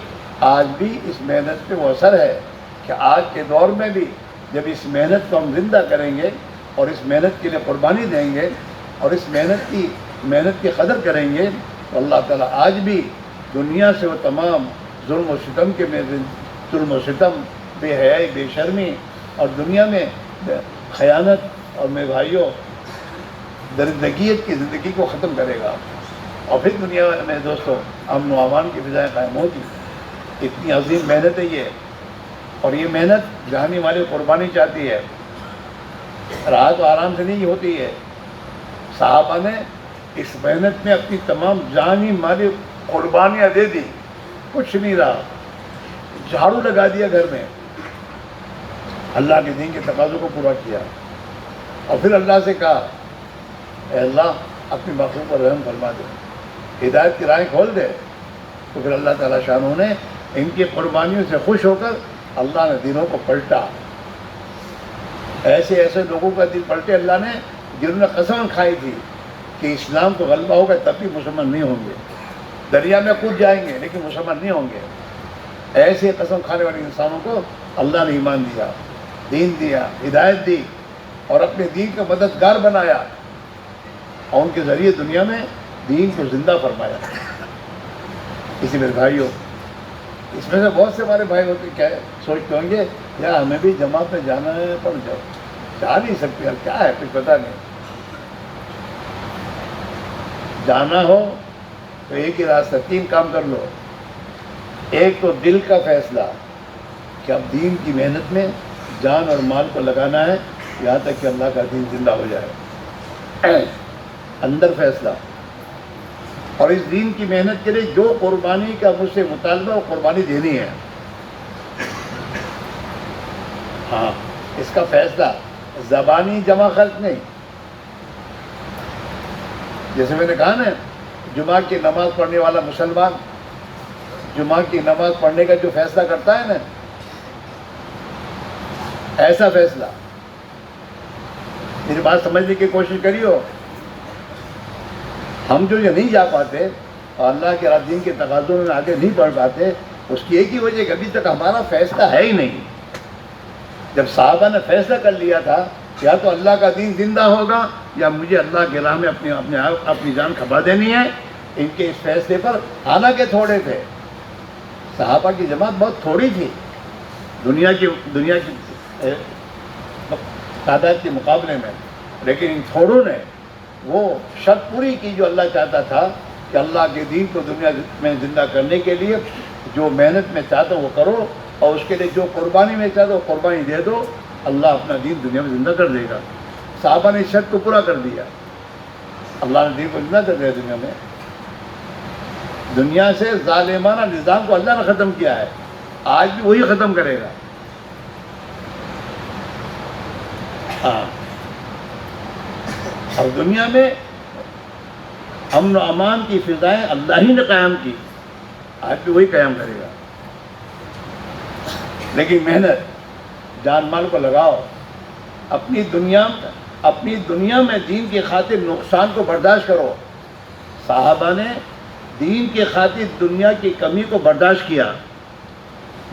آج بھی اس محنت پہ وہ اثر ہے کہ آج کے دور میں بھی جب اس محنت کو ہم زندہ کریں گے اور اس محنت کے لیے قربانی دیں گے اور اس محنت کی قدر کریں گے تو اللہ تعالیٰ آج بھی دنیا سے وہ تمام ظلم و ستم کے میں ظلم و ستم، بے حیائی، بے شرمی، اور دنیا میں خیانت، اور میرے بھائیوں درندگیت کی زندگی کو ختم کرے گا، اور پھر دنیا میں دوستوں امن و امان کی فضائیں قائم ہوگی۔ اتنی عظیم محنت ہے یہ، اور یہ محنت جانی والی قربانی چاہتی ہے، راحت و آرام سے نہیں ہوتی ہے۔ صحابہ نے اس محنت میں اپنی تمام جانی مالی قربانیاں دے دی، کچھ نہیں رہا، جھاڑو لگا دیا گھر میں، اللہ کے دین کے تقاضوں کو پورا کیا، اور پھر اللہ سے کہا اے اللہ اپنی مخلوق پر رحم فرما دے، ہدایت کی راہیں کھول دے۔ تو پھر اللہ تعالیٰ شانہ نے ان کی قربانیوں سے خوش ہو کر اللہ نے دینوں کو پلٹا، ایسے ایسے لوگوں کا دل پلٹے اللہ نے، جنہوں نے قسم کھائی تھی کہ اسلام کو غلبہ ہوگا تب بھی مسلمان نہیں ہوں گے، دریا میں کود جائیں گے لیکن مسلمان نہیں ہوں گے۔ ایسے قسم کھانے والے انسانوں کو اللہ نے ایمان دیا، دین دیا، ہدایت دی، اور اپنے دین کا مددگار بنایا، اور ان کے ذریعے دنیا میں دین کو زندہ فرمایا۔ اسی میرے بھائیوں، اس میں سے بہت سے ہمارے بھائی ہوتے کیا سوچتے ہوں گے یا ہمیں بھی جماعت میں جانا ہے، پر جا نہیں سکتے، یار کیا ہے کچھ پتہ نہیں۔ جانا ہو تو ایک ہی راستہ، 3 کام کر لو۔ ایک تو دل کا فیصلہ کہ اب دین کی محنت میں جان اور مال کو لگانا ہے یہاں تک کہ اللہ کا دین زندہ ہو جائے، اندر فیصلہ، اور اس دین کی محنت کے لیے جو قربانی کا مجھ سے مطالبہ وہ قربانی دینی ہے۔ ہاں، اس کا فیصلہ زبانی جمع خرچ نہیں۔ جیسے میں نے کہا نا، جمعہ کی نماز پڑھنے والا مسلمان جمعہ کی نماز پڑھنے کا جو فیصلہ کرتا ہے نا، ایسا فیصلہ، میری بات سمجھنے کی کوشش کریو۔ ہم جو یہ نہیں جا پاتے اور اللہ کے دین کے تقاضوں میں آگے نہیں بڑھ پاتے، اس کی ایک ہی وجہ کہ ابھی تک ہمارا فیصلہ ہے ہی نہیں۔ جب صحابہ نے فیصلہ کر لیا تھا یا تو اللہ کا دین زندہ ہوگا یا مجھے اللہ کے راہ میں اپنی جان کھپا دینی ہے، ان کے اس فیصلے پر، حالانکہ تھوڑے تھے، صحابہ کی جماعت بہت تھوڑی تھی دنیا کی تعداد کے مقابلے میں، لیکن ان تھوڑوں نے وہ شرط پوری کی جو اللہ چاہتا تھا کہ اللہ کے دین کو دنیا میں زندہ کرنے کے لیے جو محنت میں چاہتا ہوں وہ کرو، اور اس کے لیے جو قربانی میں چاہتا ہوں وہ قربانی دے دو، اللہ اپنا دین دنیا میں زندہ کر دے گا۔ صحابہ نے اس شرط کو پورا کر دیا، اللہ نے دین کو زندہ کر دیا دنیا میں۔ دنیا سے ظالمانہ نظام کو اللہ نے ختم کیا ہے، آج بھی وہی ختم کرے گا۔ ہاں، اور دنیا میں امن و امان کی فضائیں اللہ ہی نے قائم کی، آج بھی وہی قائم کرے گا۔ لیکن محنت، جان مال کو لگاؤ، اپنی دنیا میں دین کی خاطر نقصان کو برداشت کرو۔ صحابہ نے دین کی خاطر دنیا کی کمی کو برداشت کیا،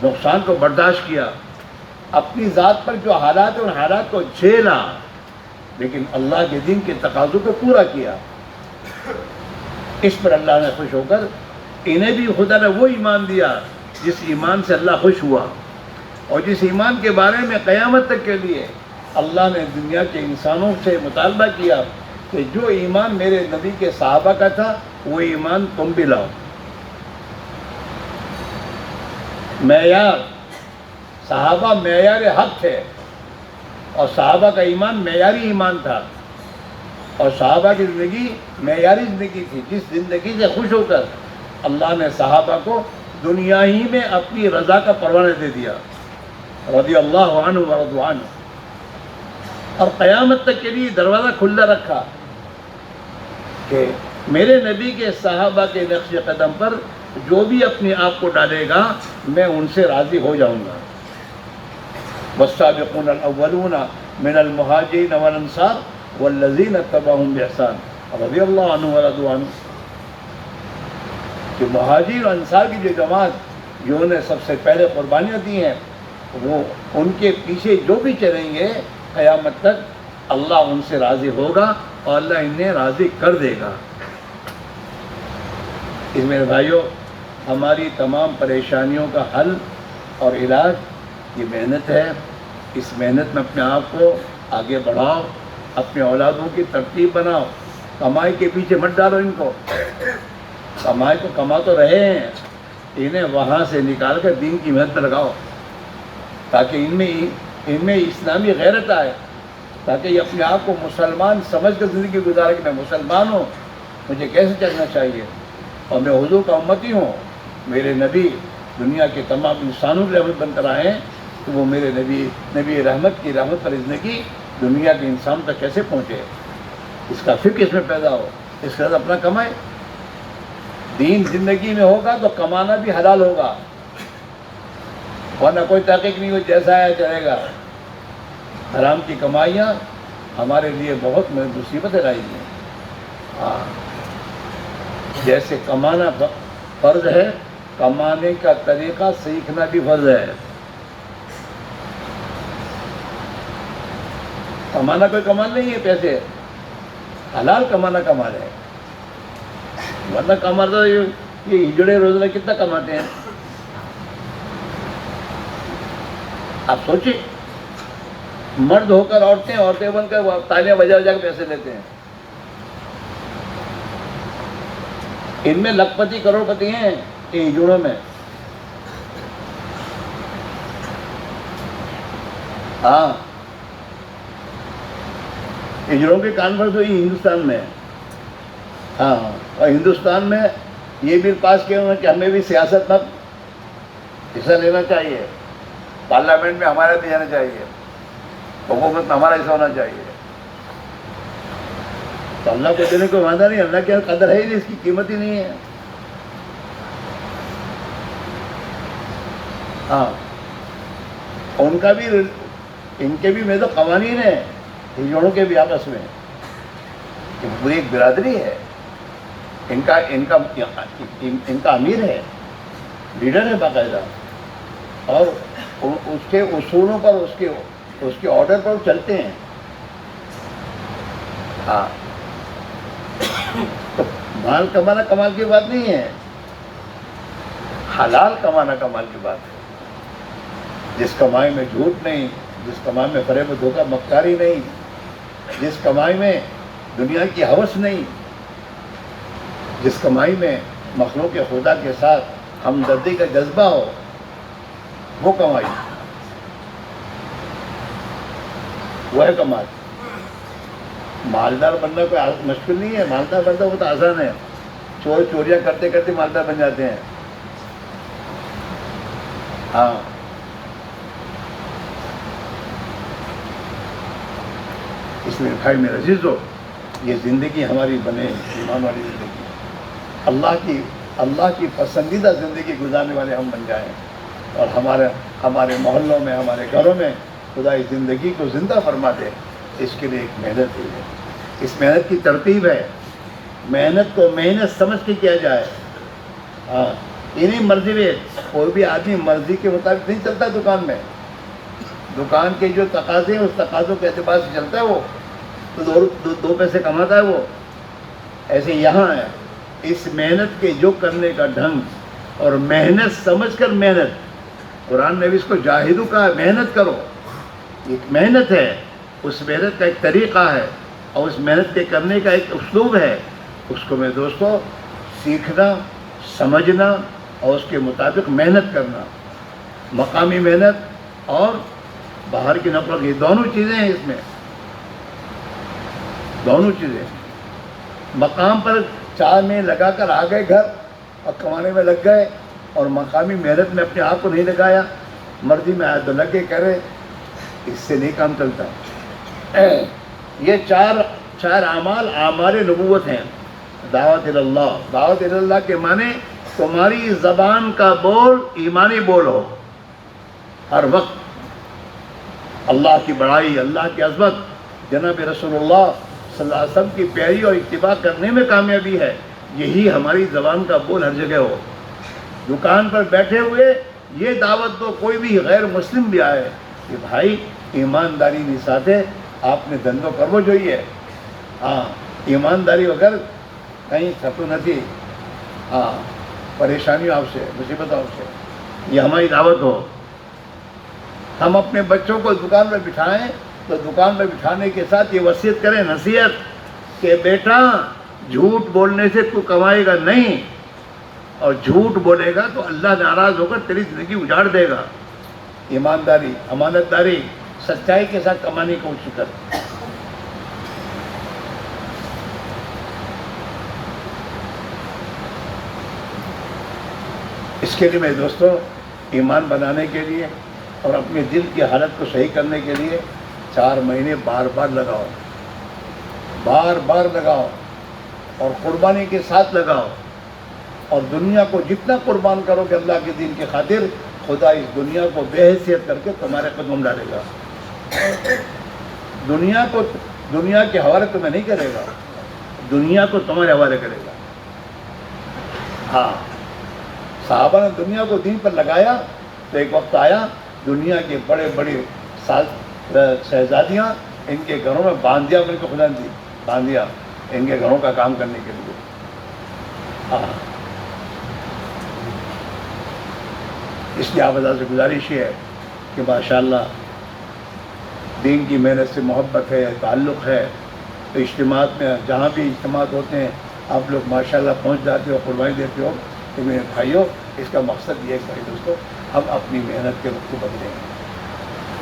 نقصان کو برداشت کیا، اپنی ذات پر جو حالات ہیں ان حالات کو جھیلا، لیکن اللہ کے دین کے تقاضوں کو پورا کیا۔ اس پر اللہ نے خوش ہو کر انہیں بھی خدا نے وہ ایمان دیا جس ایمان سے اللہ خوش ہوا، اور جس ایمان کے بارے میں قیامت تک کے لیے اللہ نے دنیا کے انسانوں سے مطالبہ کیا کہ جو ایمان میرے نبی کے صحابہ کا تھا وہ ایمان تم بھی لاؤ۔ معیار، صحابہ معیار حق تھے، اور صحابہ کا ایمان معیاری ایمان تھا، اور صحابہ کی زندگی معیاری زندگی تھی، جس زندگی سے خوش ہو کر اللہ نے صحابہ کو دنیا ہی میں اپنی رضا کا پروانہ دے دیا، رضی اللہ عنہ ورضوا عنہ، اور قیامت تک کے لیے دروازہ کھلا رکھا کہ میرے نبی کے صحابہ کے نقش قدم پر جو بھی اپنے آپ کو ڈالے گا میں ان سے راضی ہو جاؤں گا۔ والسابقون الاولون من المہاجرین والانصار والذین اتبعوہم بإحسان رضی اللہ عنہ ورضوا عنہ، کہ مہاجر اور انصار کی جو جماعت جنہوں نے سب سے پہلے قربانیاں دی ہیں، وہ ان کے پیچھے جو بھی چلیں گے قیامت تک اللہ ان سے راضی ہوگا اور اللہ انہیں راضی کر دے گا۔ اس میرے بھائیوں، ہماری تمام پریشانیوں کا حل اور علاج یہ محنت ہے. اس محنت میں اپنے آپ کو آگے بڑھاؤ، اپنے اولادوں کی ترتیب بناؤ. کمائی کے پیچھے مت ڈالو ان کو. کمائی کو کما تو رہے ہیں، انہیں وہاں سے نکال کر دین کی محنت پہ لگاؤ، تاکہ ان میں اسلامی غیرت آئے، تاکہ یہ اپنے آپ کو مسلمان سمجھ کر زندگی گزارے کہ میں مسلمان ہوں، مجھے کیسے چلنا چاہیے، اور میں حضور کا امتی ہوں. میرے نبی دنیا کے تمام انسانوں کی رحمت بن کر آئے ہیں، تو وہ میرے نبی رحمت کی رحمت پر زندگی دنیا کے انسان تک کیسے پہنچے، اس کا فکر اس میں پیدا ہو. اس کے ساتھ اپنا کمائے. دین زندگی میں ہوگا تو کمانا بھی حلال ہوگا، ورنہ کوئی تحقیق نہیں ہو، جیسا ہے چلے گا. حرام کی کمائیاں ہمارے لیے بہت مصیبتیں لائی ہیں. ہاں، جیسے کمانا فرض ہے، کمانے کا طریقہ سیکھنا بھی فرض ہے. کمانا کوئی کمال نہیں ہے، پیسے حلال کمانا کمال ہے، ورنہ کمانا یہ ہجڑے روزانہ کتنا کماتے ہیں آپ سوچیں. مرد ہو کر عورتیں بن کر تالیاں بجا بجا کے پیسے لیتے ہیں. ان میں لکھ پتی کروڑ پتی ہیں یہ ہجڑوں میں. ہاں، ہجڑوں کی کانفرنس ہوئی ہندوستان میں. ہاں، اور ہندوستان میں یہ بل پاس کیا انہوں نے کہ ہمیں بھی سیاست میں حصہ لینا چاہیے، پارلیمنٹ میں ہمارا بھی جانا چاہیے، حکومت میں ہمارا حصہ ہونا چاہیے. تو اللہ کو دینے کو وعدہ نہیں، اللہ کی قدر ہے ہی نہیں، اس کی قیمت ہی نہیں ہے. ہاں، ان کے بھی میں تو قوانین ہیں ہجڑوں کے بھی آپس میں، پوری ایک برادری ہے. ان کا امیر ہے، لیڈر ہے باقاعدہ، اور اس کے اصولوں پر اس کے آرڈر پر چلتے ہیں. ہاں، تو مال کمانا کمال کی بات نہیں ہے، حلال کمانا کمال کی بات ہے. جس کمائی میں جھوٹ نہیں، جس کمائی میں فریب و دھوکہ مکاری نہیں، جس کمائی میں دنیا کی ہوس نہیں، جس کمائی میں مخلوق خدا کے ساتھ ہمدردی کا جذبہ ہو، وہ کمائی، وہ ہے کمال. مالدار بننا کوئی مشکل نہیں ہے، مالدار بننا بہت آسان ہے. چوریاں کرتے کرتے مالدار بن جاتے ہیں. ہاں، اس لیے بھائی میرے عزیزو، یہ زندگی ہماری بنے ایمان والی زندگی، اللہ کی پسندیدہ زندگی گزارنے والے ہم بن جائیں، اور ہمارے محلوں میں، ہمارے گھروں میں خدا اس زندگی کو زندہ فرما دے. اس کے لیے ایک محنت ہے، اس محنت کی ترتیب ہے. محنت کو محنت سمجھ کے کیا جائے. ہاں، انہیں مرضی میں کوئی بھی آدمی مرضی کے مطابق نہیں چلتا. دکان کے جو تقاضے ہیں اس تقاضوں کے اعتبار سے چلتا ہے، وہ تو دو پیسے کماتا ہے وہ. ایسے یہاں ہے، اس محنت کے جو کرنے کا ڈھنگ اور محنت سمجھ کر محنت، قرآن نے بھی اس کو جاہدو کہا، محنت کرو. ایک محنت ہے، اس محنت کا ایک طریقہ ہے، اور اس محنت کے کرنے کا ایک اسلوب ہے. اس کو میں دوستو سیکھنا، سمجھنا اور اس کے مطابق محنت کرنا. مقامی محنت اور باہر کی نفرت، یہ دونوں چیزیں ہیں اس میں، دونوں چیزیں. مقام پر 4 مہینے لگا کر آ گئے گھر اور کمانے میں لگ گئے، اور مقامی محنت میں اپنے آپ کو نہیں لگایا، مرضی میں آئے تو لگ کے کرے، اس سے نہیں کام چلتا. یہ چار اعمال نبوت ہیں. دعوت اللہ، دعوت اللہ کے معنی تمہاری زبان کا بول ایمانی بول ہو، ہر وقت اللہ کی بڑائی، اللہ کی عظمت، جناب رسول اللہ صلی اللہ علیہ وسلم کی پیاری اور اتباع کرنے میں کامیابی ہے. یہی ہماری زبان کا بول ہر جگہ ہو. دکان پر بیٹھے ہوئے یہ دعوت دو، کوئی بھی غیر مسلم بھی آئے کہ بھائی ایمانداری نہیں ساتھے آپ نے دھندو کرو જોઈએ. ہاں، ایمانداری વગર કંઈ થતું નથી. હા, پریشانیوں آپ سے، مصیبتوں آپ سے، یہ ہماری دعوت ہو. ہم اپنے بچوں کو دکان میں بٹھائیں تو دکان میں بٹھانے کے ساتھ یہ وصیت کریں، نصیحت، کہ بیٹا جھوٹ بولنے سے تو کمائے گا نہیں، اور جھوٹ بولے گا تو اللہ ناراض ہو کر تیری زندگی اجاڑ دے گا. ایمانداری، امانت داری، سچائی کے ساتھ کمانے کی کوشش کر. اس کے لیے میرے دوستوں، ایمان بنانے کے لیے اور اپنے دل کی حالت کو صحیح کرنے کے لیے 4 مہینے بار بار لگاؤ، بار بار لگاؤ، اور قربانی کے ساتھ لگاؤ. اور دنیا کو جتنا قربان کرو کہ اللہ کے دین کی خاطر، خدا اس دنیا کو بے حیثیت کر کے تمہارے قدم ڈالے گا. دنیا کے حوالے تمہیں نہیں کرے گا، دنیا کو تمہارے حوالے کرے گا. ہاں، صحابہ نے دنیا کو دین پر لگایا تو ایک وقت آیا دنیا کے بڑے بڑے شہزادیاں ان کے گھروں میں باندیا بن کے خدا دی، باندیا ان کے گھروں کا کام کرنے کے لیے. ہاں، اس لیے آپ سے گزارش یہ ہے کہ ماشاءاللہ دین کی محنت سے محبت ہے، تعلق ہے، تو اجتماعات میں جہاں بھی اجتماعات ہوتے ہیں آپ لوگ ماشاءاللہ پہنچ جاتے ہو، قربانی دیتے ہو. کہ میرے بھائیوں، اس کا مقصد یہ ہے بھائی دوستوں، ہم اپنی محنت کے رخ کو بدلیں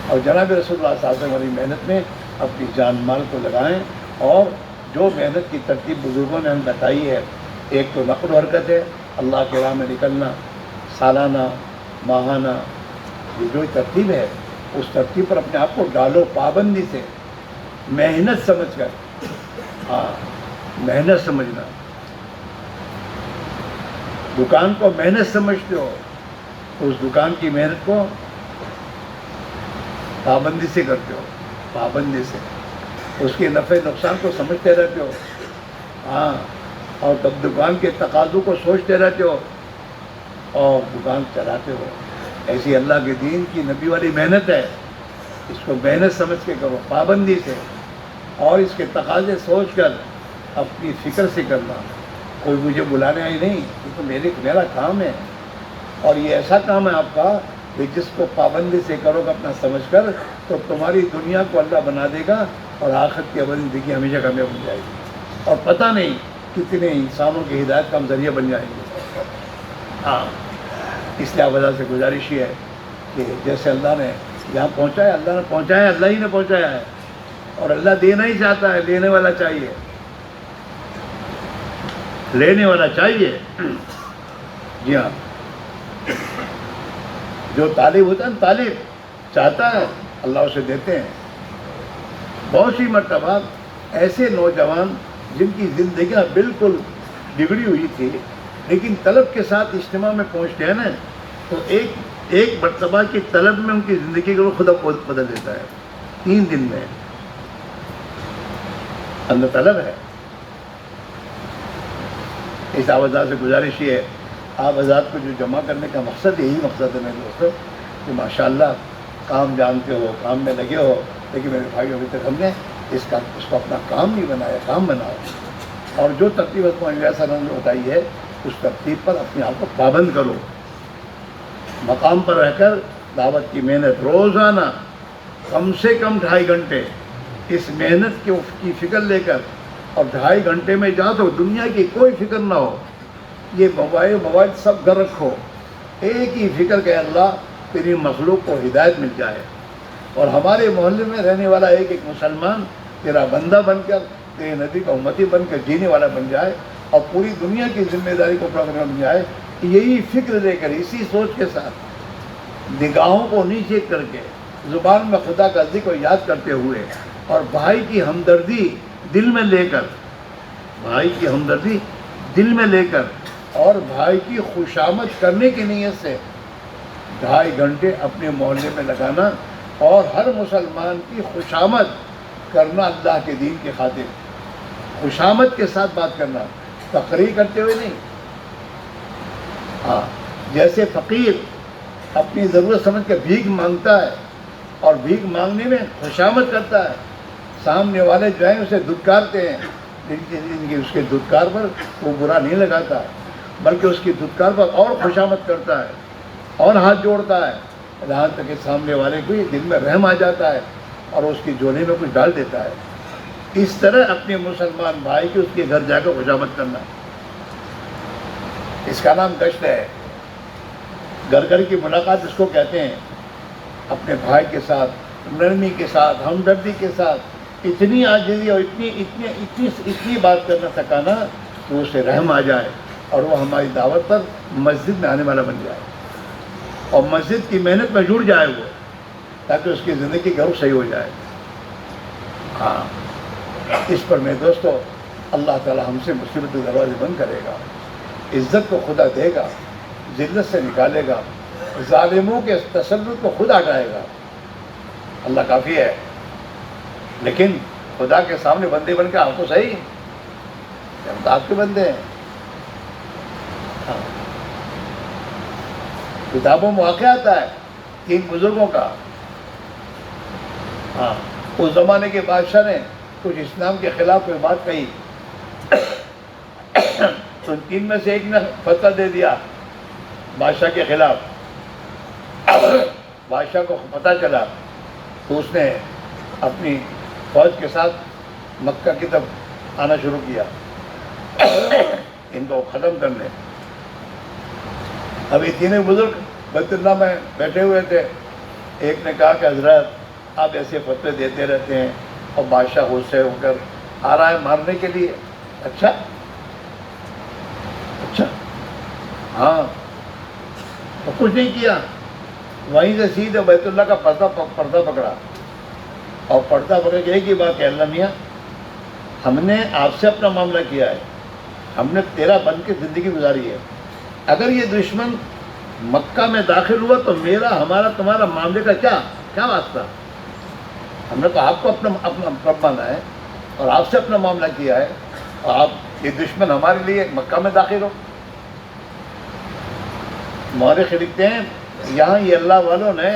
اور جناب رسول اللہ صلی اللہ علیہ وسلم والی محنت میں اپنی جان مال کو لگائیں. اور جو محنت کی ترتیب بزرگوں نے ہمیں بتائی ہے، ایک تو نقل و حرکت ہے، اللہ کے راہ میں نکلنا، سالانہ، ماہانہ، یہ جو ترتیب ہے اس ترتیب پر اپنے آپ کو ڈالو، پابندی سے، محنت سمجھ کر. ہاں، محنت سمجھنا. دکان کو محنت سمجھتے ہو تو اس دکان کی محنت کو پابندی سے کرتے ہو، پابندی سے اس کے نفع نقصان کو سمجھتے رہتے ہو. ہاں، اور تب دکان کے تقاضوں کو سوچتے رہتے ہو اور دکان چلاتے ہو. ایسی اللہ کے دین کی نبی والی محنت ہے، اس کو محنت سمجھ کے کرو، پابندی سے، اور اس کے تقاضے سوچ کر اپنی فکر سے کرنا. کوئی مجھے بلانے آئی نہیں، یہ تو میرا کام ہے، اور یہ ایسا کام ہے آپ کا کہ جس کو پابندی سے کرو گے اپنا سمجھ کر، تو تمہاری دنیا کو اللہ بنا دے گا اور آخرت کی ابدی زندگی ہمیشہ کامیاب ہو جائے گی، اور پتہ نہیں کتنے انسانوں کی ہدایت کا ہم ذریعہ بن جائیں گے. ہاں، اس لیے آپ سے گزارش یہ ہے کہ جیسے اللہ نے یہاں پہنچایا، اللہ نے پہنچایا، اللہ ہی نے پہنچایا ہے، اور اللہ دینا ہی چاہتا ہے، لینے والا چاہیے، لینے والا چاہیے. جی ہاں، جو طالب ہوتا ہے نا، طالب چاہتا ہے، اللہ اسے دیتے ہیں. بہت سی مرتبہ ایسے نوجوان جن کی زندگیاں بالکل بگڑی ہوئی تھی لیکن طلب کے ساتھ اجتماع میں پہنچتے ہیں نا، تو ایک مرتبہ کی طلب میں ان کی زندگی کو خدا بدل دیتا ہے. 3 دن میں اندر طلب ہے. اس آوازات سے گزارش یہ ہے، آپ حضرات کو جو جمع کرنے کا مقصد، یہی مقصد ہے میرے دوستوں، کہ ماشاءاللہ کام جانتے ہو، کام میں لگے ہو، لیکن میرے بھائی ابھی تک ہم نے اس کو اپنا کام نہیں بنایا. کام بناؤ، اور جو ترتیب صاحب نے بتائی ہے اس ترتیب پر اپنے آپ کو پابند کرو. مقام پر رہ کر دعوت کی محنت روزانہ کم سے کم 2.5 گھنٹے اس محنت کی فکر لے کر، اور 2.5 گھنٹے میں جا تو دنیا کی کوئی فکر نہ ہو. یہ موبائل سب گھر رکھو، ایک ہی فکر کہ اللہ تیری مخلوق کو ہدایت مل جائے، اور ہمارے محلے میں رہنے والا ایک مسلمان تیرا بندہ بن کر، تیرے نبی کا امتی بن کر جینے والا بن جائے، اور پوری دنیا کی ذمہ داری کو پورا کرنے بن جائے. یہی فکر لے کر، اسی سوچ کے ساتھ، نگاہوں کو نیچے کر کے، زبان میں خدا کا ذکر یاد کرتے ہوئے، اور بھائی کی ہمدردی دل میں لے کر، بھائی کی ہمدردی دل میں لے کر، اور بھائی کی خوشامد کرنے کی نیت سے 2.5 گھنٹے اپنے محلے میں لگانا، اور ہر مسلمان کی خوشامد کرنا اللہ کے دین کی خاطر، خوشامد کے ساتھ بات کرنا، تقریر کرتے ہوئے نہیں. ہاں، جیسے فقیر اپنی ضرورت سمجھ کے بھیک مانگتا ہے اور بھیک مانگنے میں خوشامد کرتا ہے، سامنے والے جو ہیں اسے دھتکارتے ہیں، لیکن اس کے دھتکار پر وہ برا نہیں لگاتا. بلکہ اس کی دھتکار پر اور خوشامد کرتا ہے اور ہاتھ جوڑتا ہے، یہاں تک کہ سامنے والے کو دل میں رحم آ جاتا ہے اور اس کی جولی میں کچھ ڈال دیتا ہے۔ اس طرح اپنے مسلمان بھائی کی اس کے گھر جا کر خوشامد کرنا، اس کا نام گشت ہے۔ گھر گھر کی ملاقات اس کو کہتے ہیں۔ اپنے بھائی کے ساتھ نرمی کے ساتھ، ہمدردی کے ساتھ اتنی عاجزی اور اتنی بات کرنا سکھانا کہ اسے رحم آ جائے اور وہ ہماری دعوت پر مسجد میں آنے والا بن جائے اور مسجد کی محنت میں جڑ جائے وہ، تاکہ اس کی زندگی کا رخ صحیح ہو جائے۔ ہاں، اس پر میں دوستو اللہ تعالی ہم سے مصیبت کے دروازے بند کرے گا، عزت کو خدا دے گا، ذلت سے نکالے گا، ظالموں کے تسلط کو خود ہٹائے گا۔ اللہ کافی ہے، لیکن خدا کے سامنے بندے بن کے آپ تو صحیح، ہم تو آپ کے بندے ہیں۔ ہاں، کتابوں میں واقعہ آتا ہے 3 بزرگوں کا۔ ہاں، اس زمانے کے بادشاہ نے کچھ اسلام کے خلاف کوئی بات کہی تو 3 میں سے ایک نے فتویٰ دے دیا بادشاہ کے خلاف۔ بادشاہ کو پتہ چلا تو اس نے اپنی فوج کے ساتھ مکہ کی طرف آنا شروع کیا ان کو ختم کرنے۔ ابھی 3 بزرگ بیت اللہ میں بیٹھے ہوئے تھے۔ ایک نے کہا کہ حضرت آپ ایسے فتوے دیتے رہتے ہیں اور بادشاہ غصے ہو کر آ رہا ہے مارنے کے لیے۔ اچھا ہاں، تو کچھ نہیں کیا، وہیں سے سیدھے بیت اللہ کا پردہ پکڑا اور پردہ پکڑ کے ایک ہی بات کہ اللہ میاں ہم نے آپ سے اپنا معاملہ کیا ہے، ہم نے تیرا بن کے زندگی گزاری ہے، اگر یہ دشمن مکہ میں داخل ہوا تو میرا ہمارا تمہارا معاملے کا کیا واسطہ؟ ہم نے تو آپ کو اپنا رب مانا ہے اور آپ سے اپنا معاملہ کیا ہے، اور آپ یہ دشمن ہمارے لیے مکہ میں داخل ہو۔ مورخ لکھتے ہیں یہاں یہ اللہ والوں نے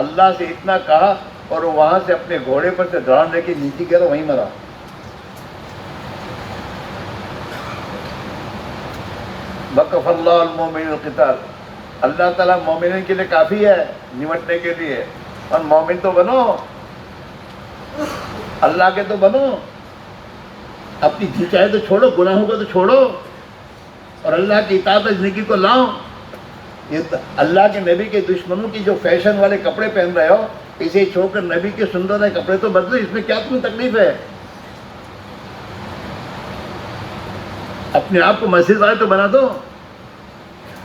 اللہ سے اتنا کہا اور وہ وہاں سے اپنے گھوڑے پر سے دھڑام لے کے نیچے گرا، وہیں مرا۔ وَكَفَى اللَّهُ الْمُؤْمِنِينَ الْقِتَالَ، اللہ تعالیٰ مومنین کے لیے کافی ہے نمٹنے کے لیے، اور مومن تو بنو، اللہ کے تو بنو، اپنی جی چاہے تو چھوڑو، گناہوں کو تو چھوڑو اور اللہ کی اطاعت زندگی کو لاؤ۔ یہ اللہ کے نبی کے دشمنوں کی جو فیشن والے کپڑے پہن رہے ہو، اسے چھوڑ کر نبی کے سندر والے کپڑے تو بدلو، اس میں کیا تمہیں تکلیف ہے؟ اپنے آپ کو مسجد والے تو بنا دو،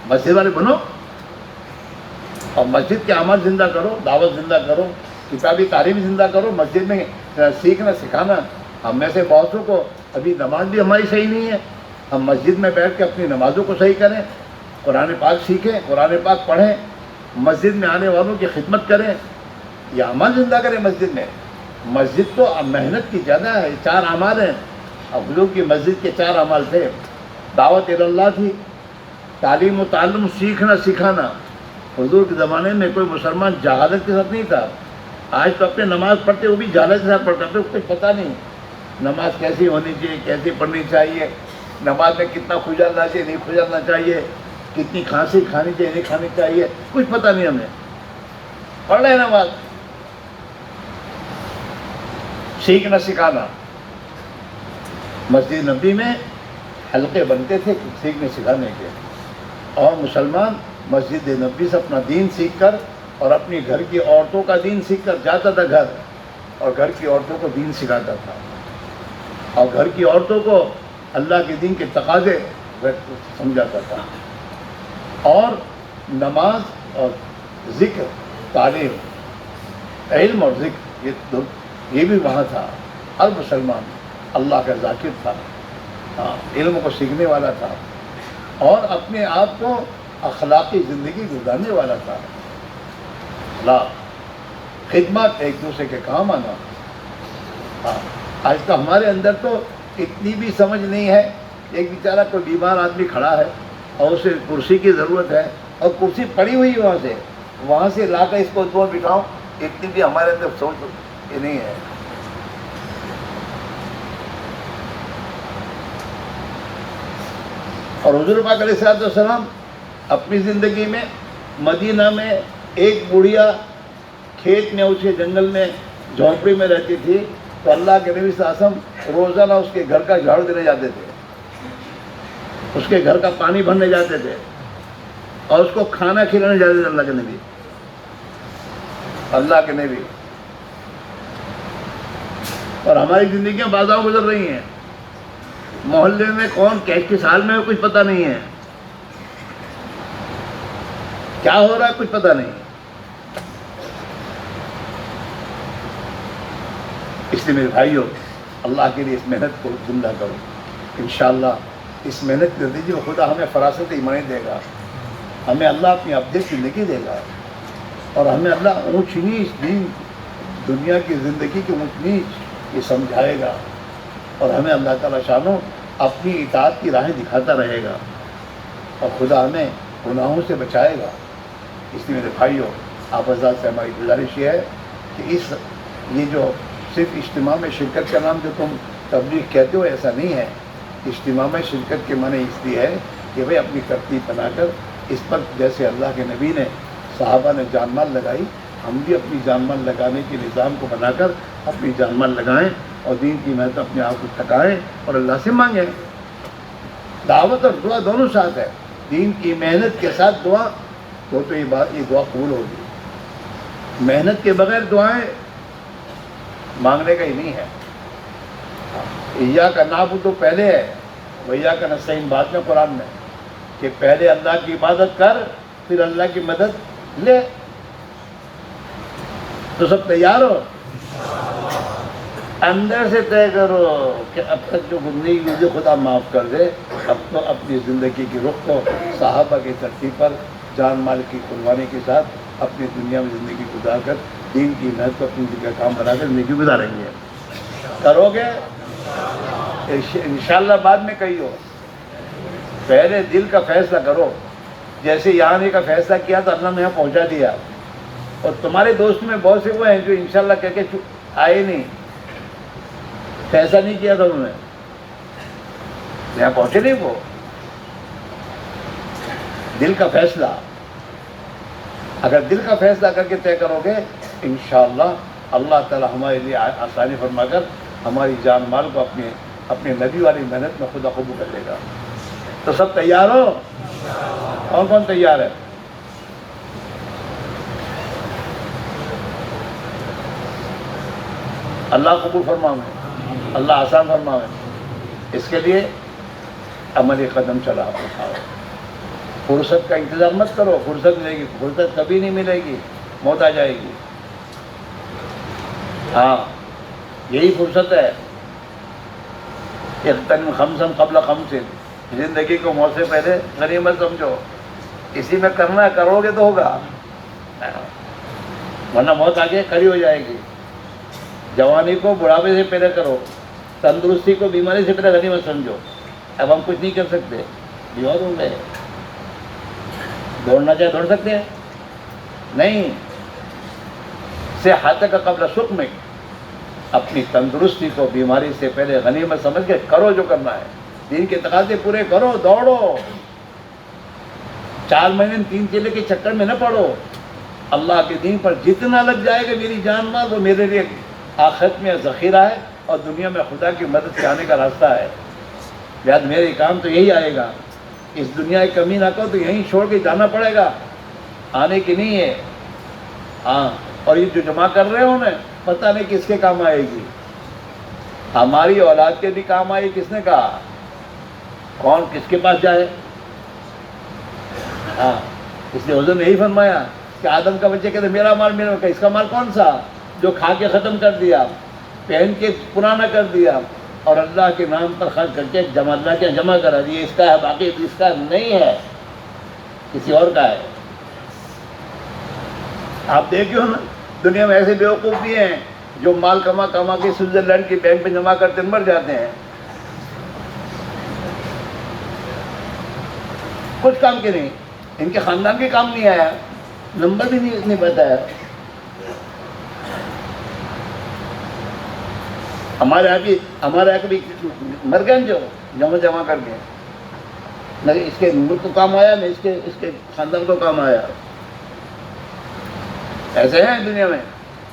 مسجد والے بنو اور مسجد کے اعمال زندہ کرو، دعوت زندہ کرو، کتابی تعلیم زندہ کرو، مسجد میں سیکھنا سکھانا۔ ہم میں سے بہتوں کو ابھی نماز بھی ہماری صحیح نہیں ہے، ہم مسجد میں بیٹھ کے اپنی نمازوں کو صحیح کریں، قرآن پاک سیکھیں، قرآن پاک پڑھیں، مسجد میں آنے والوں کی خدمت کریں، یہ اعمال زندہ کریں مسجد میں۔ مسجد تو محنت کی جگہ ہے، 4 اعمال ہیں۔ حضور کی مسجد کے 4 اعمال تھے، دعوت اللہ تھی، تعلیم و تعلم سیکھنا سکھانا۔ حضور کے زمانے میں کوئی مسلمان جہالت کے ساتھ نہیں تھا۔ آج تو اپنے نماز پڑھتے وہ بھی جہالت کے ساتھ پڑھتا ہے، کچھ پتہ نہیں نماز کیسی ہونی چاہیے، کیسی پڑھنی چاہیے، نماز میں کتنا کھجالنا چاہیے، نہیں کھجالنا چاہیے، کتنی کھانسی کھانی چاہیے، نہیں کھانی چاہیے، کچھ پتہ نہیں ہمیں۔ پڑھ رہے ہیں نماز، سیکھنا سکھانا۔ مسجد نبی میں حلقے بنتے تھے سیکھنے سکھانے کے، اور مسلمان مسجد نبی سے اپنا دین سیکھ کر اور اپنی گھر کی عورتوں کا دین سیکھ کر جاتا تھا گھر، اور گھر کی عورتوں کو دین سکھاتا تھا، اور گھر کی عورتوں کو اللہ کے دین کے تقاضے سمجھاتا تھا۔ اور نماز اور ذکر، تعلیم، علم اور ذکر، یہ بھی وہاں تھا۔ ہر مسلمان اللہ کا ذاکر تھا، علم کو سیکھنے والا تھا، اور اپنے آپ کو اخلاقی زندگی گزارنے والا تھا۔ خدمت، ایک دوسرے کے کام آنا۔ آج تو ہمارے اندر تو اتنی بھی سمجھ نہیں ہے، ایک بیچارہ کوئی بیمار آدمی کھڑا ہے اور اسے کرسی کی ضرورت ہے اور کرسی پڑی ہوئی ہے، وہاں سے لا کر اس کو دو بٹھاؤں، اتنی بھی ہمارے اندر سوچ یہ نہیں ہے۔ اور حضور پاک علیہ السلام اپنی زندگی میں مدینہ میں ایک بڑھیا کھیت میں اسے جنگل میں جھونپڑی میں رہتی تھی، تو اللہ کے نبی صلی اللہ علیہ وسلم روزانہ اس کے گھر کا جھاڑو دینے جاتے تھے، اس کے گھر کا پانی بھرنے جاتے تھے، اور اس کو کھانا کھلانے جاتے تھے اللہ کے نبی، اللہ کے نبی۔ اور ہماری زندگیاں بازاؤ گزر رہی ہیں، محلے میں کون کس حال میں کچھ پتہ نہیں ہے، کیا ہو رہا ہے کچھ پتہ نہیں۔ اس لیے میرے بھائیوں، اللہ کے لیے اس محنت کو زندہ کرو، انشاءاللہ اس محنت کے نتیجے میں خدا ہمیں فراست ایمانی دے گا، ہمیں اللہ اپنی ابدی زندگی دے گا، اور ہمیں اللہ اونچ نیچ دین دنیا کی زندگی کی اونچ نیچ یہ سمجھائے گا، اور ہمیں اللہ تعالیٰ شانو اپنی اطاعت کی راہیں دکھاتا رہے گا، اور خدا ہمیں گناہوں سے بچائے گا۔ اس لیے میرے بھائیوں، آپ حضرات سے ہماری گزارش یہ ہے کہ یہ جو صرف اجتماع میں شرکت کا نام جو تم تبلیغ کہتے ہو، ایسا نہیں ہے۔ اجتماع میں شرکت کے معنی اس لیے ہے کہ بھائی اپنی ترتیب بنا کر اس پر جیسے اللہ کے نبی نے صحابہ نے جان مال لگائی، ہم بھی اپنی جان مال لگانے کے نظام کو بنا کر اپنی جان مال لگائیں، اور دین کی محنت اپنے آپ کو تھکائیں اور اللہ سے مانگیں۔ دعوت اور دعا دونوں ساتھ ہے، دین کی محنت کے ساتھ دعا، تو یہ دعا قبول ہوگی۔ محنت کے بغیر دعائیں مانگنے کا ہی نہیں ہے۔ ایاک نعبد تو پہلے ہے، وایاک نستعین بعد میں قرآن میں، کہ پہلے اللہ کی عبادت کر پھر اللہ کی مدد لے۔ تو سب تیار ہو؟ اندر سے طے کرو کہ اب تک جو گندگی ہوئی جو خدا معاف کر دے، اب تو اپنی زندگی کی رخ کو صحابہ کی ترتیب پر جان مال کی قربانی کے ساتھ اپنی دنیا میں زندگی گزار کر دین کی محنت کو اپنی زندگی کا کام بنا کر زندگی گزاریں گے۔ کرو گے انشاءاللہ، بعد میں کہیو، پہلے دل کا فیصلہ کرو۔ جیسے یہاں آنے کا فیصلہ کیا تو اللہ نے یہاں پہنچا دیا، اور تمہارے دوست میں بہت سے وہ ہیں جو انشاءاللہ کہہ کے آئے نہیں، فیصلہ نہیں کیا تھا انہوں نے، یہاں پہنچے نہیں۔ وہ دل کا فیصلہ، اگر دل کا فیصلہ کر کے طے کرو گے، انشاءاللہ اللہ تعالی ہمارے لیے آسانی فرما کر ہماری جان مال کو اپنے نبی والی محنت میں خدا قبول کر لے گا۔ تو سب تیار ہو؟ کون کون تیار ہے؟ اللہ قبول فرمائے، اللہ آسان فرمائے۔ اس کے لیے عملی قدم چلا اٹھاؤ، فرصت کا انتظار مت کرو، فرصت ملے گی، فرصت کبھی نہیں ملے گی، موت آ جائے گی۔ ہاں، یہی فرصت ہے۔ اغتنم خمسا قبل خمس، زندگی کو موت سے پہلے غنیمت سمجھو، اسی میں کرنا، کرو گے تو ہوگا، ورنہ موت آگے کھڑی ہو جائے گی۔ جوانی کو بڑھاپے سے پہلے کرو، تندرستی کو بیماری سے پہلے غنیمت سمجھو۔ اب ہم کچھ نہیں کر سکتے، بیمار ہو گئے، دوڑنا چاہے دوڑ سکتے ہیں؟ نہیں۔ صحتک قبل سقمک، اپنی تندرستی کو بیماری سے پہلے غنیمت سمجھ کے کرو جو کرنا ہے، دین کے تقاضے پورے کرو، دوڑو، 4 مہینے 3 چیلے کے چکر میں نہ پڑو۔ اللہ کے دین پر جتنا لگ جائے گا میری جان مال، وہ میرے لیے آخرت میں ذخیرہ ہے اور دنیا میں خدا کی مدد سے آنے کا راستہ ہے۔ یاد میرے کام تو یہی آئے گا، اس دنیا کی کمی نہ کرو تو یہیں چھوڑ کے جانا پڑے گا، آنے کی نہیں ہے۔ ہاں، اور یہ جو جمع کر رہے ہو نا، پتہ نہیں کس کے کام آئے گی، ہماری اولاد کے بھی کام آئے، کس نے کہا، کون کس کے پاس جائے۔ ہاں، اس لیے حضور نے یہی فرمایا کہ آدم کا بچے کہتے میرا مال میرا، اس کا مال کون سا جو کھا کے ختم کر دیا، پہن کے پرانا کر دیا، اور اللہ کے نام پر خرچ کر کے اللہ کے جمع کرا دیا، اس کا ہے، باقی اس کا نہیں ہے، کسی اور کا ہے۔ آپ دیکھو نا، دنیا میں ایسے بیوقوف بھی ہیں جو مال کما کے سوئٹزرلینڈ کی بینک میں جمع کرتے مر جاتے ہیں، کچھ کام کے نہیں، ان کے خاندان کے کام نہیں آیا، نمبر بھی نہیں بتایا۔ ہمارے یہاں بھی مر گئے جو جمع کر کے، نہ اس کے ملک کو کام آیا، نہ اس کے خاندان کو کام آیا. ایسے ہیں دنیا میں.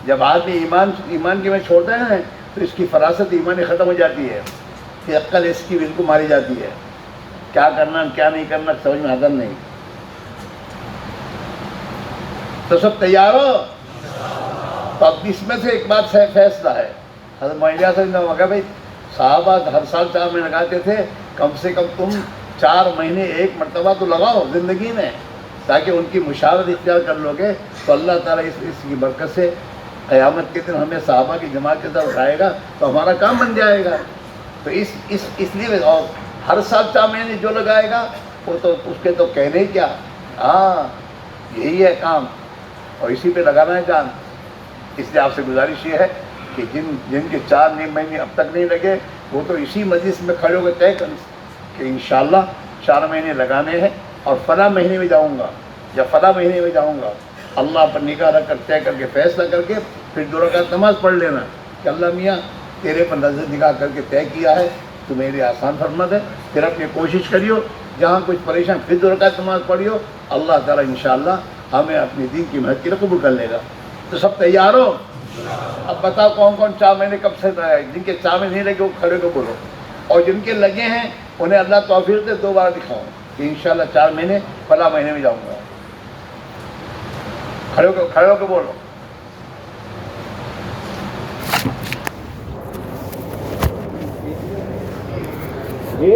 جب آدمی ایمان کی میں چھوڑتا ہے نا تو اس کی فراست ایمانی ختم ہو جاتی ہے، کہ عقل اس کی بالکل ماری جاتی ہے. کیا کرنا کیا نہیں کرنا سمجھ میں آتا نہیں. تو سب تیار ہو؟ تو اب اس میں سے ایک بات فیصلہ ہے. حضرت معاویہ صاحب نے کہا بھائی صحابہ ہر سال 4 مہینے لگاتے تھے، کم سے کم تم 4 مہینے ایک مرتبہ تو لگاؤ زندگی میں، تاکہ ان کی مشاورت اختیار کر لو گے تو اللہ تعالیٰ اس کی برکت سے قیامت کے دن ہمیں صحابہ کی جماعت کے ساتھ اٹھائے گا تو ہمارا کام بن جائے گا. تو اس لیے اور ہر سال 4 مہینے جو لگائے گا وہ تو اس کے تو کہنے ہی کیا. ہاں یہی ہے کام اور اسی پہ لگانا ہے جان. اس لیے آپ سے گزارش یہ ہے کہ جن کے 4 مہینے اب تک نہیں لگے وہ تو اسی مجلس میں کھڑے ہو کے طے کر کہ انشاءاللہ 4 مہینے لگانے ہیں اور فلاں مہینے میں جاؤں گا یا فلاں مہینے میں جاؤں گا. اللہ پر نگاہ رکھ کر طے کر کے فیصلہ کر کے پھر 2 رکعت نماز پڑھ لینا کہ اللہ میاں تیرے پر نظر نگاہ کر کے طے کیا ہے تو میرے آسان فرما دے. پھر اپنی کوشش کریو، جہاں کچھ پریشان پھر 2 رکعت نماز پڑھیو. اللہ تعالیٰ انشاءاللہ ہمیں اپنی دین کی محنت کی قبول کر لے گا. تو سب تیار ہو؟ اب بتاؤ کون کون 4 مہینے کب سے جن کے 4 مہینے نہیں لگے وہ کھڑے کو بولو، اور جن کے لگے ہیں انہیں اللہ توفیق دے 2 بار دکھاؤ کہ انشاءاللہ 4 مہینے فلاں مہینے میں جاؤں گا. کھڑے ہو کے بولو. جی